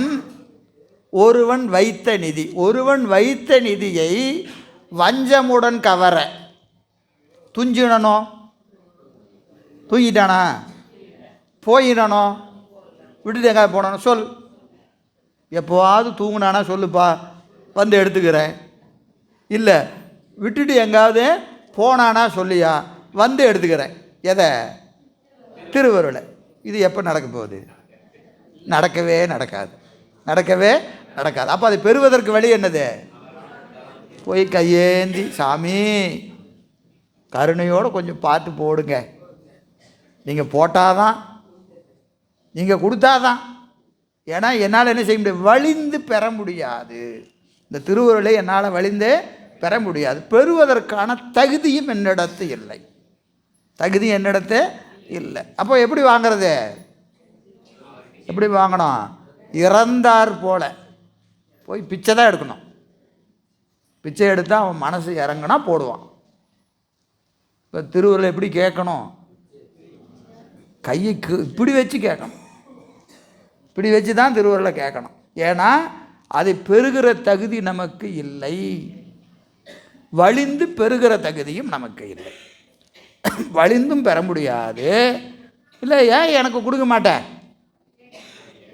ஒருவன் வைத்த நிதி, ஒருவன் வைத்த நிதியை வஞ்சமுடன் கவர துஞ்சினனோ, தூங்கிட்டானா, போயிடனோ, விட்டுட்டு எங்கே போனானோ சொல். எப்போவாவது தூங்கினானா சொல்லுப்பா, வந்து எடுத்துக்கிறேன். இல்லை விட்டுட்டு எங்காவது போனானா சொல்லியா, வந்து எடுத்துக்கிறேன். எதை, திருவருளை. இது எப்போ நடக்க போகுது? நடக்கவே நடக்காது, நடக்கவே நடக்காது. அப்போ அதை பெறுவதற்கு வழி என்னது, போய் கையேந்தி சாமி கருணையோடு கொஞ்சம் பார்த்து போடுங்க, நீங்கள் போட்டாதான், நீங்கள் கொடுத்தாதான். ஏன்னா என்னால் என்ன செய்ய முடியாது, வழிந்து பெற முடியாது. இந்த திருவருளை என்னால் வழிந்து பெற முடியாது. பெறுவதற்கான தகுதியும் என்னிடத்து இல்லை, தகுதி என்னிடத்து இல்லை. அப்போ எப்படி வாங்கிறது, எப்படி வாங்கணும், இறந்தார் போல போய் பிச்சை தான் எடுக்கணும். பிச்சை எடுத்தால் அவன் மனசு இறங்கினா போடுவான். இப்போ திருவருளை எப்படி கேட்கணும், கையை இப்படி வச்சு கேட்கணும், இப்படி வச்சு தான் திருவருளை கேட்கணும். ஏன்னா அதை பெறுகிற தகுதி நமக்கு இல்லை, வழிந்து பெறுகிற தகுதியும் நமக்கு இல்லை. வழிந்தும் பெற முடியாது. இல்லை ஏன் எனக்கு கொடுக்க மாட்டேன்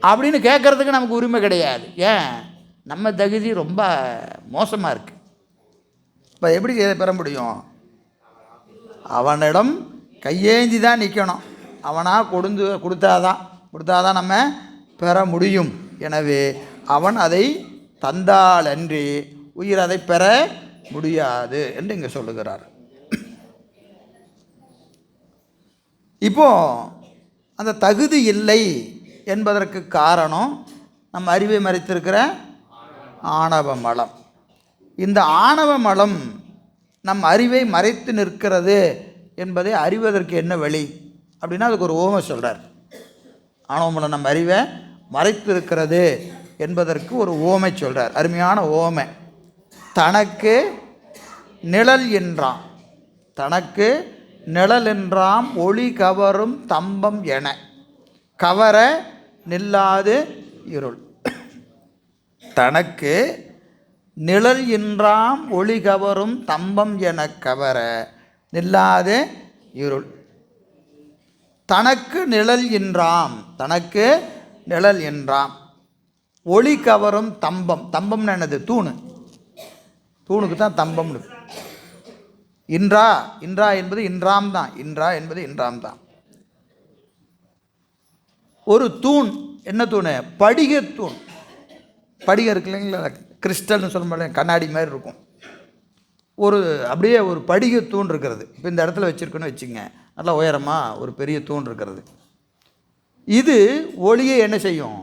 அப்படின்னு கேட்குறதுக்கு நமக்கு உரிமை கிடையாது. ஏன், நம்ம தகுதி ரொம்ப மோசமாக இருக்குது. இப்போ எப்படி பெற முடியும், அவனிடம் கையேந்தி தான் நிற்கணும். அவனாக கொடுத்தாதான் நம்ம பெற முடியும். எனவே அவன் அதை தந்தால் அன்றி உயிர் அதை பெற முடியாது என்று இங்கே சொல்லுகிறார். இப்போ அந்த தகுதி இல்லை என்பதற்கு காரணம் நம்ம அறிவை மறைத்திருக்கிற ஆணவ மலம். இந்த ஆணவ மலம் நம் அறிவை மறைத்து நிற்கிறது என்பதை அறிவதற்கு என்ன வழி அப்படின்னா அதுக்கு ஒரு ஓமை சொல்கிறார். ஆணவ மலம் நம் அறிவை மறைத்து இருக்கிறது என்பதற்கு ஒரு ஓமை சொல்கிறார். அருமையான ஓமை. தனக்கு நிழல் என்றாம், தனக்கு நிழல் என்றாம் ஒளி கவரும் தம்பம் என கவர நில்லாது இருள். தனக்கு நிழல் என்றாம் ஒளி கவரும் தம்பம் என கவர நில்லாது இருள். தனக்கு நிழல் என்றாம், தனக்கு நிழல் என்றாம் ஒளி கவரும் தம்பம். தம்பம்னு என்னது? தூணு. தூணுக்கு தான் தம்பம்னு. இன்றா, இன்றா என்பது இன்றாம் தான். இன்றா என்பது இன்றாம் தான். ஒரு தூண். என்ன தூண்? படிகத்தூண். படிகம் இருக்கு இல்லைங்களா, கிறிஸ்டல்னு சொல்ல முடியல, கண்ணாடி மாதிரி இருக்கும். ஒரு அப்படியே ஒரு படிக தூண் இருக்கிறது. இப்போ இந்த இடத்துல வச்சுருக்கோன்னு வச்சுங்க, நல்லா உயரமாக ஒரு பெரிய தூண் இருக்கிறது. இது ஒளியை என்ன செய்யும்?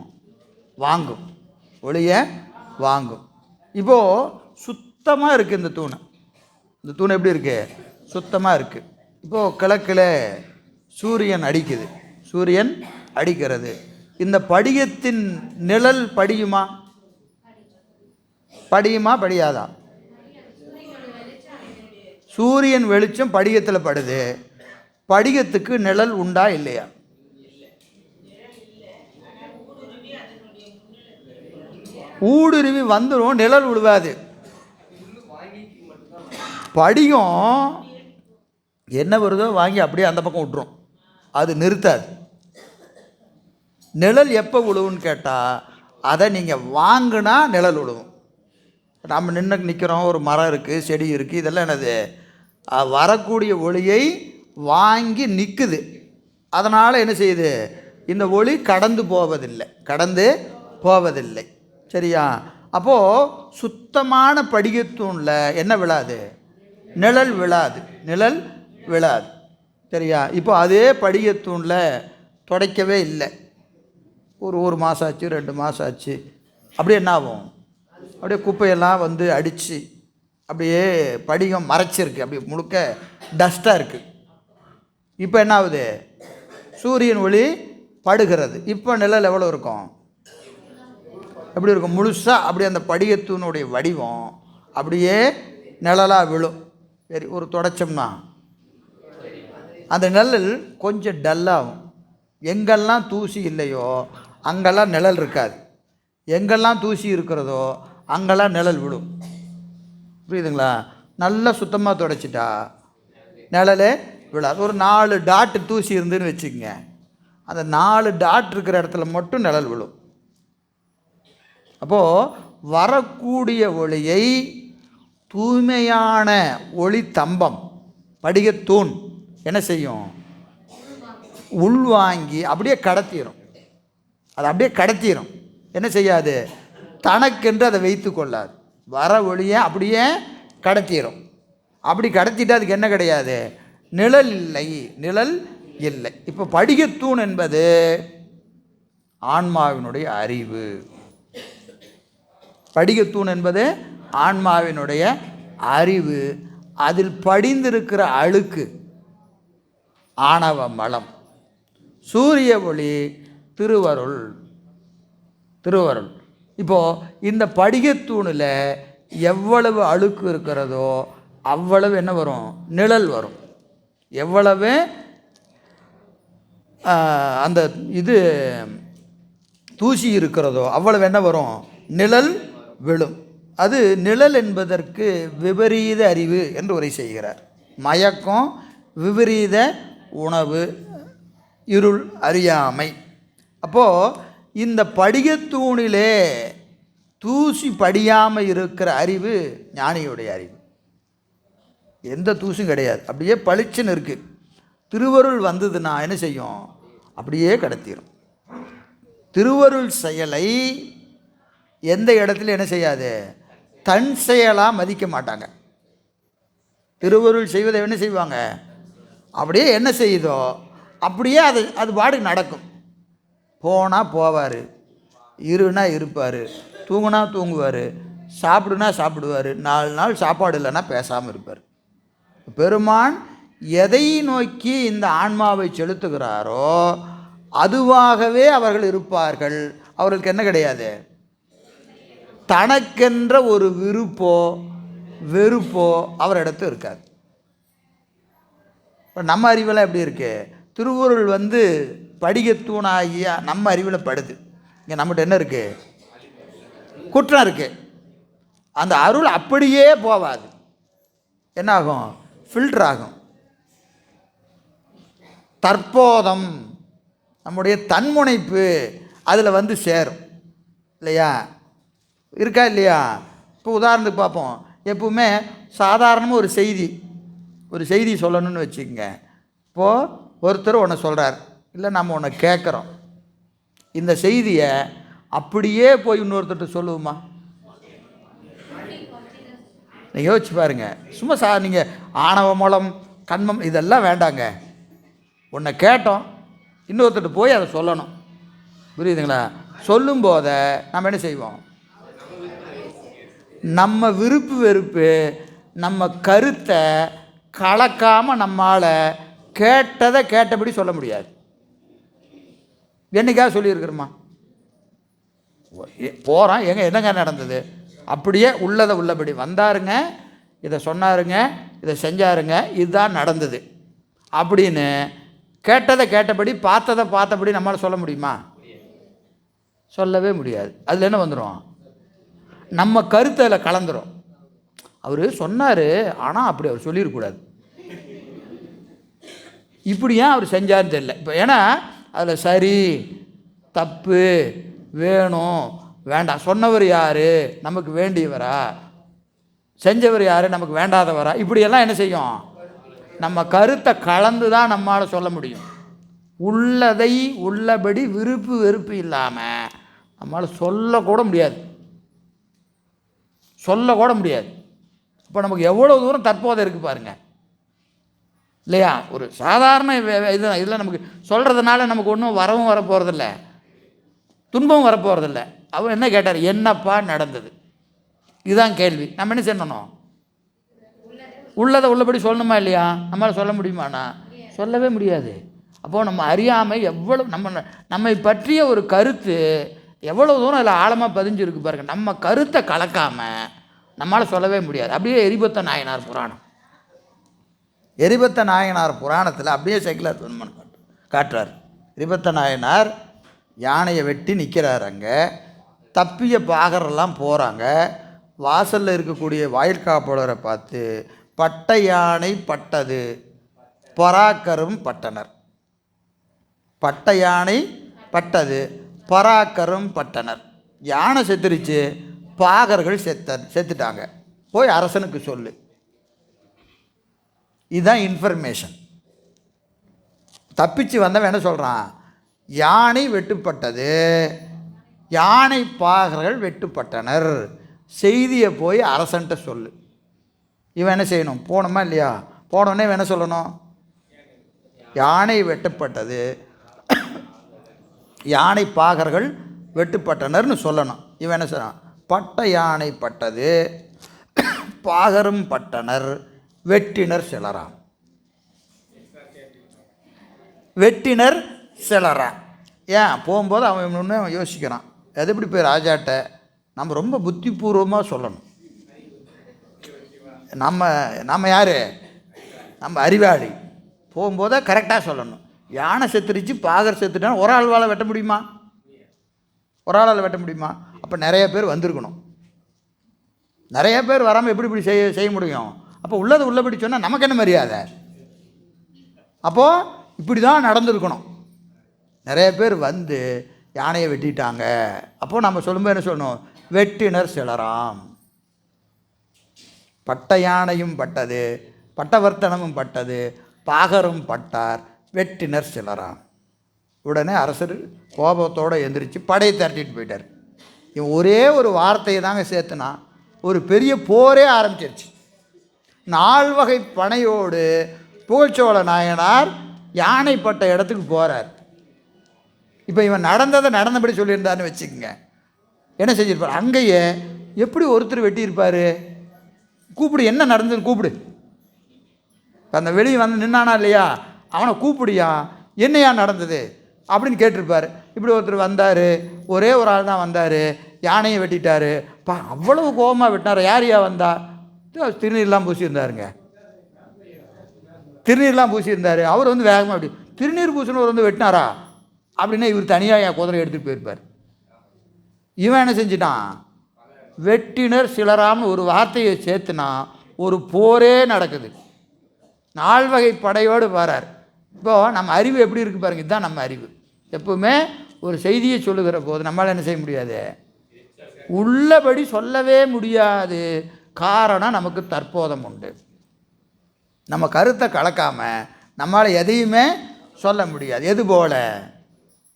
வாங்கும். ஒளியை வாங்கும். இப்போது சுத்தமாக இருக்குது இந்த தூண். இந்த தூண் எப்படி இருக்குது? சுத்தமாக இருக்குது. இப்போது கிழக்கில் சூரியன் அடிக்குது, சூரியன் அடிக்கிறது. இந்த படிகத்தின் நிழல் படியுமா? படியுமா படியாதா? சூரியன் வெளிச்சம் படிகத்தில் படுது, படிகத்துக்கு நிழல் உண்டா இல்லையா? ஊடுருவி வந்துடும், நிழல் விழுவாது. படிகம் என்ன வருதோ வாங்கி அப்படியே அந்த பக்கம் விட்டுரும், அது நிறுத்தாது. நிழல் எப்போ விழுவுன்னு கேட்டால், அதை நீங்கள் வாங்கினா நிழல் விழுவும். நம்ம நிற்கிறோம், ஒரு மரம் இருக்குது, செடி இருக்குது, இதெல்லாம் என்னது? வரக்கூடிய ஒளியை வாங்கி நிற்குது. அதனால் என்ன செய்யுது? இந்த ஒளி கடந்து போவதில்லை, கடந்து போவதில்லை. சரியா? அப்போது சுத்தமான படிகத்தூணில் என்ன விழாது? நிழல் விழாது, நிழல் விழாது. சரியா? இப்போ அதே படிகத்தூணில் துடைக்கவே இல்லை, ஒரு மாதம் ஆச்சு, 2 மாதம் ஆச்சு, அப்படியே என்ன ஆகும்? அப்படியே குப்பையெல்லாம் வந்து அடித்து அப்படியே படிகம் மறைச்சிருக்கு, அப்படியே முழுக்க டஸ்ட்டாக இருக்குது. இப்போ என்ன ஆகுது? சூரியன் ஒளி படுகிறது. இப்போ நிழல் எவ்வளோ இருக்கும்? எப்படி இருக்கும்? முழுசாக அப்படியே அந்த படிகத்தூனுடைய வடிவம் அப்படியே நிழலாக விழும். சரி, ஒரு தொடச்சோம்னா அந்த நிழல் கொஞ்சம் டல்லாகும். எங்கெல்லாம் தூசி இல்லையோ அங்கெல்லாம் நிழல் இருக்காது, எங்கெல்லாம் தூசி இருக்கிறதோ அங்கெல்லாம் நிழல் விடும். புரியுதுங்களா? நல்லா சுத்தமாக துடைச்சிட்டா நிழலே விழாது. ஒரு 4 டாட்டு தூசி இருந்துன்னு வச்சுக்கோங்க, அந்த 4 டாட் இருக்கிற இடத்துல மட்டும் நிழல் விழும். அப்போது வரக்கூடிய ஒளியை தூய்மையான ஒளி தம்பம் படிகத்தூண் என்ன செய்யும்? உள்வாங்கி அப்படியே கடத்திடும். அது அப்படியே கடத்திடும். என்ன செய்யாது? தனக்கென்று அதை வைத்து கொள்ளாது. வர ஒளியை அப்படியே கடத்திடும். அப்படி கடத்திட்டு அதுக்கு என்ன கிடையாது? நிழல் இல்லை, நிழல் இல்லை. இப்போ படிகத்தூண் என்பது ஆன்மாவினுடைய அறிவு. படிகத்தூண் என்பது ஆன்மாவினுடைய அறிவு. அதில் படிந்திருக்கிற அழுக்கு ஆணவ மலம். சூரிய ஒளி திருவருள். திருவருள். இப்போது இந்த படிகத்தூணில் எவ்வளவு அழுக்கு இருக்கிறதோ அவ்வளவு என்ன வரும்? நிழல் வரும். எவ்வளவு அந்த இது தூசி இருக்கிறதோ அவ்வளவு என்ன வரும்? நிழல் விழும். அது நிழல் என்பதற்கு விபரீத அறிவு என்று உரை செய்கிறார். மயக்கம், விபரீத உணவு, இருள், அறியாமை. அப்போது இந்த படிகத்தூணிலே தூசி படியாமல் இருக்கிற அறிவு ஞானியுடைய அறிவு. எந்த தூசும் கிடையாது, அப்படியே பளிச்சுன்னு இருக்குது. திருவருள் வந்ததுன்னா என்ன செய்யும்? அப்படியே கடத்திடும். திருவருள் செயலை எந்த இடத்துல என்ன செய்யாது? தன் செயலாக மதிக்க மாட்டாங்க. திருவருள் செய்வதை என்ன செய்வாங்க? அப்படியே என்ன செய்யுதோ அப்படியே அது பாட்டுக்கு நடக்கும். போனால் போவார், இருனா இருப்பார், தூங்குனா தூங்குவார், சாப்பிடுனா சாப்பிடுவார், 4 நாள் சாப்பாடு இல்லைன்னா பேசாமல் இருப்பார். பெருமான் எதை நோக்கி இந்த ஆன்மாவை செலுத்துகிறாரோ அதுவாகவே அவர்கள் இருப்பார்கள். அவர்களுக்கு என்ன கிடையாது? தனக்கென்ற ஒரு விருப்போ வெறுப்போ அவரிடத்து இருக்காது. இப்போ நம்ம அறிவெல்லாம் எப்படி இருக்குது? திருவுருள் படிகத்தூணாகிய நம்ம அறிவில் படுது. இங்கே நம்மகிட்ட என்ன இருக்குது? குற்றம் இருக்குது. அந்த அருள் அப்படியே போகாது, என்ன ஆகும்? ஃபில்டர் ஆகும். தற்போதம் நம்முடைய தன்முனைப்பு அதில் சேரும் இல்லையா? இருக்கா இல்லையா? இப்போ உதாரணத்துக்கு பார்ப்போம். எப்பவுமே சாதாரணமாக ஒரு செய்தி சொல்லணும்னு வச்சுக்கோங்க. இப்போது ஒருத்தர் ஒன்று சொல்கிறார், இல்லை நம்ம ஒன்று கேட்குறோம். இந்த செய்தியை அப்படியே போய் இன்னொருத்தர்கிட்ட சொல்லுவோமா? நீங்கள் யோசிச்சு பாருங்கள். சும்மா நீங்கள் ஆணவ மூலம் கண்மம் இதெல்லாம் வேண்டாங்க. ஒன்றை கேட்டோம், இன்னொருத்தர்கிட்ட போய் அதை சொல்லணும். புரியுதுங்களா? சொல்லும்போத நம்ம என்ன செய்வோம்? நம்ம விருப்பு வெறுப்பு நம்ம கருத்தை கலக்காமல் நம்மால் கேட்டதை கேட்டபடி சொல்ல முடியாது. என்னைக்காக சொல்லியிருக்கிறோமா? போகிறோம், என்னங்க நடந்தது? அப்படியே உள்ளதை உள்ளபடி வந்தாருங்க, இதை சொன்னாருங்க, இதை செஞ்சாருங்க, இதுதான் நடந்தது அப்படின்னு கேட்டதை கேட்டபடி பார்த்ததை பார்த்தபடி நம்மளால் சொல்ல முடியுமா? சொல்லவே முடியாது. அதில் என்ன வந்துடும்? நம்ம கருத்தை அதில் கலந்துரும். அவர் சொன்னார், ஆனால் அப்படி அவர் சொல்லிடக்கூடாது, இப்படி ஏன் அவர் செஞ்சார்னு தெரியல. இப்போ ஏன்னா அதில் சரி தப்பு வேணும் வேண்டாம், சொன்னவர் யார் நமக்கு வேண்டியவரா, செஞ்சவர் யார் நமக்கு வேண்டாதவரா, இப்படியெல்லாம் என்ன செய்யும்? நம்ம கருத்தை கலந்து தான் நம்மளால் சொல்ல முடியும். உள்ளதை உள்ளபடி விருப்பு வெறுப்பு இல்லாமல் நம்மளால் சொல்லக்கூட முடியாது. இப்போ நமக்கு எவ்வளோ தூரம் தற்போதை இருக்குது பாருங்கள் இல்லையா? ஒரு சாதாரண இதில் நமக்கு சொல்கிறதுனால நமக்கு ஒன்றும் வரவும் வரப்போகிறதில்ல, துன்பமும் வரப்போகிறதில்ல. அவர் என்ன கேட்டார்? என்னப்பா நடந்தது? இதுதான் கேள்வி. நம்ம என்ன செய்யணும்? உள்ளதை உள்ளபடி சொல்லணுமா இல்லையா? நம்மளால் சொல்ல முடியுமாண்ணா? சொல்லவே முடியாது. அப்போது நம்ம அறியாமல் எவ்வளோ நம்மை பற்றிய ஒரு கருத்து எவ்வளோ தூரம் அதில் ஆழமாக பதிஞ்சிருக்கு பாருங்கள். நம்ம கருத்தை கலக்காமல் நம்மளால் சொல்லவே முடியாது. அப்படியே எரிபத்த நாயனார் புராணம், எரிபத்த நாயனார் புராணத்தில் அப்படியே செக்குலர் பெருமான் காட்டுறார். எரிபத்த நாயனார் யானையை வெட்டி நிற்கிறார். அங்கே தப்பிய பாகரெல்லாம் போகிறாங்க. வாசலில் இருக்கக்கூடிய வாயில் காப்பாளரை பார்த்து பட்ட யானை பட்டது பராக்கரும் பட்டனர், பட்ட யானை பட்டது பராக்கரும் பட்டனர். யானை செத்துருச்சு, பாகர்கள் செத்துட்டாங்க, போய் அரசனுக்கு சொல்லு. இதுதான் இன்ஃபர்மேஷன். தப்பிச்சு வந்தவன் என்ன சொல்கிறான்? யானை வெட்டுப்பட்டது, யானை பாகர்கள் வெட்டுப்பட்டனர், செய்தியை போய் அரசன்ட்ட சொல்லு. இவன் என்ன செய்யணும்? போகணுமா இல்லையா? போனோடனே இவன் என்ன சொல்லணும்? யானை வெட்டப்பட்டது, யானை பாகர்கள் வெட்டுப்பட்டனர்னு சொல்லணும். இவன் என்ன செய்யணும்? பட்ட யானை பட்டது பாகரும் பட்டனர் வெட்டினர் சிலராம், வெட்டினர் சிலராம். ஏன் போகும்போது அவன் ஒன்று யோசிக்கிறான், எது எப்படி போய் ராஜாட்ட நம்ம ரொம்ப புத்திபூர்வமாக சொல்லணும். நம்ம யார்? நம்ம அறிவாளி. போகும்போது கரெக்டாக சொல்லணும். யானை செத்துருச்சு, பாகர் செத்துட்டான், ஒரு ஆள் வாழை வெட்ட முடியுமா? ஒரு ஆளால் வெட்ட முடியுமா? அப்போ நிறைய பேர் வந்திருக்கணும். நிறைய பேர் வராமல் எப்படி இப்படி செய்ய முடியும்? அப்போ உள்ளது உள்ளபடி சொன்னால் நமக்கு என்ன மரியாதை? அப்போது இப்படி தான் நடந்திருக்கணும். நிறைய பேர் வந்து யானையை வெட்டிட்டாங்க. அப்போது நம்ம சொல்லும்போது என்ன சொல்லணும்? வெட்டினர் சிலராம், பட்ட யானையும் பட்டது, பட்டவர்த்தனமும் பட்டது, பாகரும் பட்டார், வெட்டினர் சிலராம். உடனே அரசர் கோபத்தோடு எந்திரிச்சு படையை திரட்டிட்டு போயிட்டார். இவன் ஒரே ஒரு வார்த்தையை தாங்க சேர்த்துனா ஒரு பெரிய போரே ஆரம்பிச்சிருச்சு. 4 வகை பனையோடு புகழ்ச்சோழ நாயனார் யானைப்பட்ட இடத்துக்கு போகிறார். இப்போ இவன் நடந்தபடி சொல்லியிருந்தான்னு வச்சுக்கோங்க, என்ன செஞ்சிருப்பார்? அங்கேயே எப்படி ஒருத்தர் வெட்டியிருப்பார்? கூப்பிடு, என்ன நடந்ததுன்னு கூப்பிடு. அந்த வெளியே வந்து நின்னானா இல்லையா, அவனை கூப்பிடியா, என்னையா நடந்தது அப்படின்னு கேட்டிருப்பார். இப்படி ஒருத்தர் வந்தார், ஒரே ஒரு ஆள் தான் வந்தார், யானையை வெட்டிட்டாரு. அவ்வளவு கோபமாக வெட்டினார். யாரையா வந்தா? திருநீர்லாம் பூசியிருந்தாருங்க. திருநீர்லாம் பூசியிருந்தார். அவர் வந்து வேகமாக அப்படி திருநீர் பூசினவர் வந்து வெட்டினாரா அப்படின்னா இவர் தனியாக என் குதிரை எடுத்துகிட்டு போயிருப்பார். இவன் என்ன செஞ்சிட்டான்? வெட்டினர் சிலராம்னு ஒரு வார்த்தையை சேர்த்துனா ஒரு போரே நடக்குது. 4 வகை படையோடு வரார். இப்போது நம்ம அறிவு எப்படி இருக்குது பாருங்கள். இதுதான் நம்ம அறிவு. எப்பவுமே ஒரு செய்தியை சொல்லுகிற போது நம்மளால் என்ன செய்ய முடியாது? உள்ளபடி சொல்லவே முடியாது. காரணம், நமக்கு தற்போதம் உண்டு. நம்ம கருத்தை கலக்காமல் நம்மளால் எதையுமே சொல்ல முடியாது. எது போல?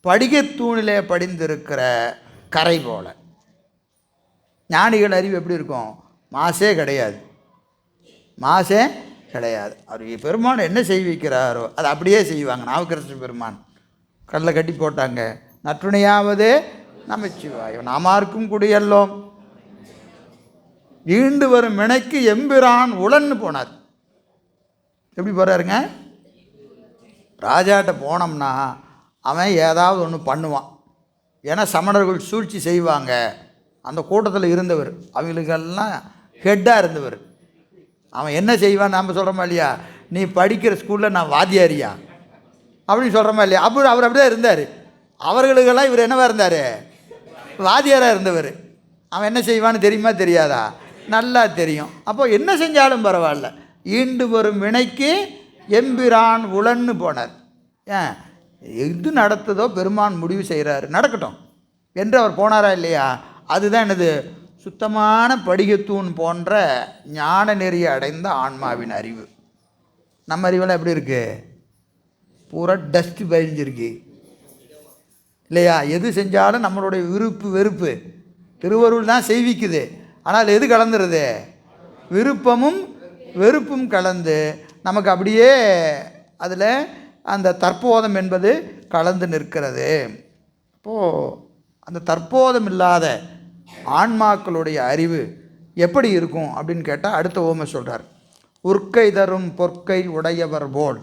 படிகத்தூணிலே படிந்திருக்கிற கரை போல. ஞானிகள் அறிவு எப்படி இருக்கும்? மாசே கிடையாது. மாசே கிடையாது. அவர் பெருமான் என்ன செய்விக்கிறாரோ அதை அப்படியே செய்வாங்க. நாவுக்கரசர் பெருமான் கடலை கட்டி போட்டாங்க. நற்றுணையாவது நமச்சிவாயம் நாமார்க்கும் குடியல்லோம் ஈண்டு வரும் வினைக்கு எம்பிரான் உளன்னு போனார். எப்படி போகிறாருங்க? ராஜாட்ட போனோம்னா அவன் ஏதாவது ஒன்று பண்ணுவான். ஏன்னா சமணர்கள் சூழ்ச்சி செய்வாங்க. அந்த கூட்டத்தில் இருந்தவர், அவங்களுக்கெல்லாம் ஹெட்டாக இருந்தவர். அவன் என்ன செய்வான்? நாம் சொல்கிறோமா இல்லையா? நீ படிக்கிற ஸ்கூலில் நான் வாத்தியாரியா அப்படின்னு சொல்கிறோமா இல்லையா? அப்படி அவர் அப்படியே இருந்தார். அவர்களுக்கெல்லாம் இவர் என்னவாக இருந்தார்? வாத்தியாராக இருந்தவர். அவன் என்ன செய்வான்னு தெரியுமா தெரியாதா? நல்லா தெரியும். அப்போ என்ன செஞ்சாலும் பரவாயில்ல, ஈண்டு வரும் வினைக்கு எம்பிரான் உளன்னு போனார். ஏன் எது நடத்துதோ பெருமான் முடிவு செய்கிறாரு, நடக்கட்டும் என்று அவர் போனாரா இல்லையா? அதுதான் என்னது? சுத்தமான படிகத்தூண் போன்ற ஞான நெறியை அடைந்த ஆன்மாவின் அறிவு. நம்ம அறிவெல்லாம் எப்படி இருக்குது? பூரா டஸ்ட்டு பதிஞ்சிருக்கு இல்லையா? எது செஞ்சாலும் நம்மளுடைய விருப்பு வெறுப்பு திருவருள் தான் செய்விக்குது. ஆனால் எது கலந்துருது? விருப்பமும் வெறுப்பும் கலந்து நமக்கு அப்படியே அதில் அந்த தற்போதம் என்பது கலந்து நிற்கிறது. அப்போது அந்த தற்போதம் இல்லாத ஆன்மாக்களுடைய அறிவு எப்படி இருக்கும் அப்படின்னு கேட்டால் அடுத்த ஓமை சொல்கிறார். உற்கை தரும் பொற்கை உடையவர் போல்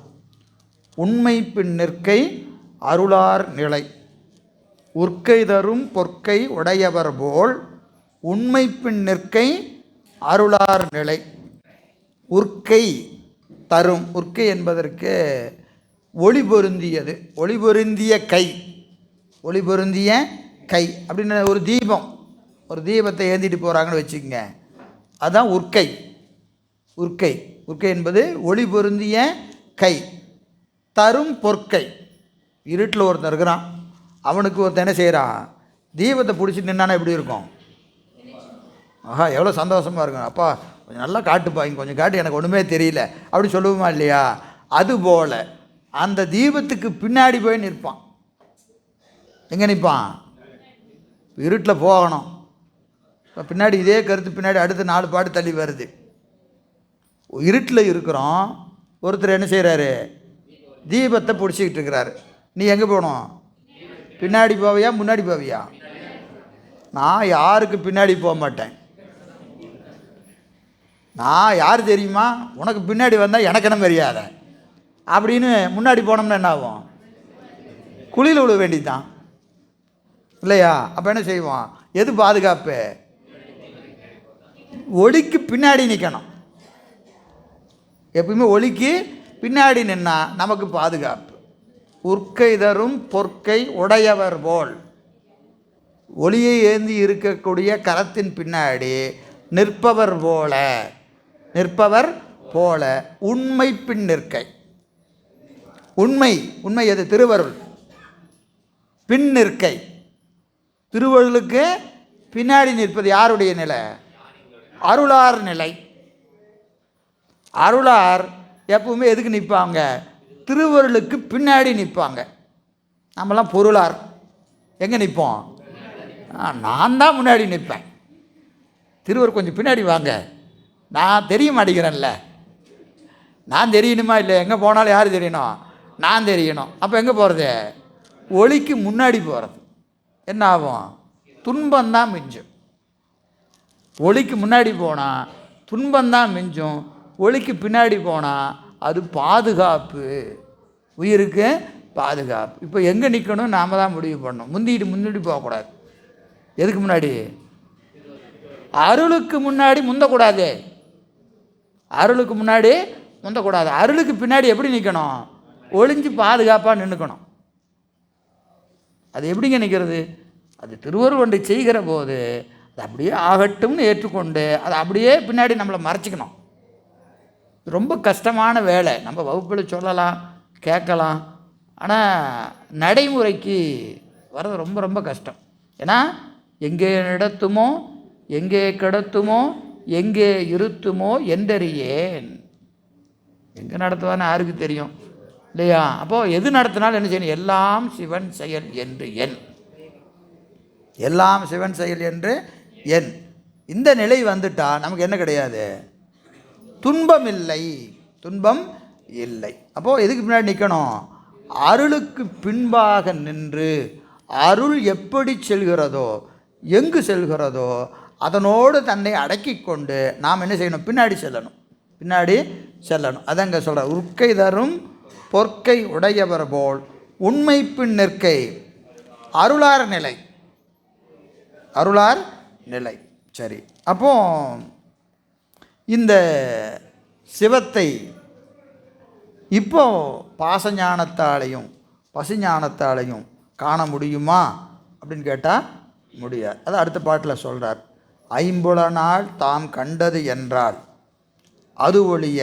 உண்மை பின் நிற்கை அருளார் நிலை. உற்கை தரும் பொற்கை உடையவர் போல் உண்மை பின் நிற்கை அருளார் நிலை. உற்கை தரும், உற்கை என்பதற்கு ஒளி பொருந்தியது, ஒளி பொருந்திய கை, ஒளி பொருந்திய கை அப்படின்னு ஒரு தீபம், ஒரு தீபத்தை ஏந்திட்டு போகிறாங்கன்னு வச்சுக்கோங்க, அதுதான் உற்கை. உற்கை உற்கை என்பது ஒளி பொருந்திய கை. தரும் பொற்கை, இருட்டில் ஒருத்தன் இருக்கிறான், அவனுக்கு ஒருத்தன் என்ன செய்கிறான்? தீபத்தை பிடிச்சி நின்னானா எப்படி இருக்கும்? ஆஹா, எவ்வளோ சந்தோஷமாக இருக்கும். அப்பா கொஞ்சம் நல்லா காட்டுப்பா, இங்கே கொஞ்சம் காட்டு, எனக்கு ஒன்றுமே தெரியல அப்படி சொல்லுவோமா இல்லையா? அதுபோல் அந்த தீபத்துக்கு பின்னாடி போய் நிற்பான். எங்கே நிற்பான்? இருட்டில் போகணும், இப்போ பின்னாடி இதே கருத்து பின்னாடி அடுத்து 4 பாட்டு தள்ளி வருது. இருட்டில் இருக்கிறோம், ஒருத்தர் என்ன செய்கிறாரு? தீபத்தை பிடிச்சிக்கிட்டு இருக்கிறாரு. நீ எங்கே போகணும்? பின்னாடி போவியா முன்னாடி போவியா? நான் யாருக்கு பின்னாடி போக மாட்டேன். நான் யார் தெரியுமா? உனக்கு பின்னாடி வந்தால் எனக்கு என்ன மரியாதை அப்படின்னு முன்னாடி போனோம்னா என்ன ஆகும்? குழியில் விழ வேண்டியதுதான் இல்லையா? அப்போ என்ன செய்வோம்? எது பாதுகாப்பு? ஒளிக்கு பின்னாடி நிற்கணும். எப்பவுமே ஒளிக்கு பின்னாடி நின்னா நமக்கு பாதுகாப்பு. உற்கை தரும் பொற்கை உடையவர் போல், ஒளியை ஏந்தி இருக்கக்கூடிய கரத்தின் பின்னாடி நிற்பவர் போல, நிற்பவர் போல உண்மை பின் நிற்கை. உண்மை, உண்மை எது? திருவருள். பின் நிற்கை, திருவருளுக்கு பின்னாடி நிற்பது யாருடைய நிலை? அருளார் நிலை. அருளார் எப்பவுமே எதுக்கு நிற்பாங்க? திருவருளுக்கு பின்னாடி நிற்பாங்க. நம்மலாம் பொருளார் எங்கே நிற்போம்? நான் தான் முன்னாடி நிற்பேன். திருவர் கொஞ்சம் பின்னாடி வாங்க, நான் தெரிய மாட்டேங்கிறேன்ல. நான் தெரியணுமா இல்லை? எங்கே போனாலும் யார் தெரியணும்? நான் தெரியணும். அப்போ எங்கே போகிறது? ஒளிக்கு முன்னாடி போகிறது. என்ன ஆகும்? துன்பந்தான் மிஞ்சும். ஒளிக்கு முன்னாடி போனால் துன்பந்தான் மிஞ்சும். ஒளிக்கு பின்னாடி போனால் அது பாதுகாப்பு, உயிருக்கு பாதுகாப்பு. இப்போ எங்கே நிற்கணும்? நாம் தான் முடிவு பண்ணணும். முந்திட்டு முன்னாடி போகக்கூடாது. எதுக்கு முன்னாடி? அருளுக்கு முன்னாடி முந்தக்கூடாது. அருளுக்கு முன்னாடி முந்தக்கூடாது. அருளுக்கு பின்னாடி எப்படி நிற்கணும்? ஒளிஞ்சு பாதுகாப்பாக நின்றுக்கணும். அது எப்படிங்க நிற்கிறது? அது திருவருள் ஒன்றை செய்கிற போது அது அப்படியே ஆகட்டும்னு ஏற்றுக்கொண்டு அதை அப்படியே பின்னாடி நம்மளை மறைச்சிக்கணும். ரொம்ப கஷ்டமான வேலை. நம்ம வகுப்பில் சொல்லலாம், கேட்கலாம், ஆனால் நடைமுறைக்கு வர்றது ரொம்ப ரொம்ப கஷ்டம். ஏன்னா எங்கே நடத்துமோ, எங்கே கிடத்துமோ, எங்கே இருத்துமோ என்றறியேன். எங்கே நடத்துவான்னு யாருக்கு தெரியும் இல்லையா? அப்போது எது நடத்தினாலும் என்ன செய்யணும்? எல்லாம் சிவன் செயல் என்று என். எல்லாம் சிவன் செயல் என்று என். இந்த நிலை வந்துட்டால் நமக்கு என்ன கிடையாது? துன்பம் இல்லை. துன்பம் இல்லை. அப்போது எதுக்கு பின்னாடி நிற்கணும்? அருளுக்கு பின்பாக நின்று அருள் எப்படி செல்கிறதோ, எங்கு செல்கிறதோ அதனோடு தன்னை அடக்கி கொண்டு நாம் என்ன செய்யணும்? பின்னாடி செல்லணும். பின்னாடி செல்லணும். அதங்க சொல்கிற உற்கை தரும் பொற்கை உடையவர் போல் உண்மை பின் நிற்கை அருளார் நிலை. அருளார் நிலை. சரி, அப்போ இந்த சிவத்தை இப்போ பாசஞானத்தாலையும் பசுஞானத்தாலையும் காண முடியுமா அப்படின்னு கேட்டால் முடியாது. அது அடுத்த பாட்டில் சொல்கிறார். ஐம்புலனால் தாம் கண்டது என்றால் அது ஒழிய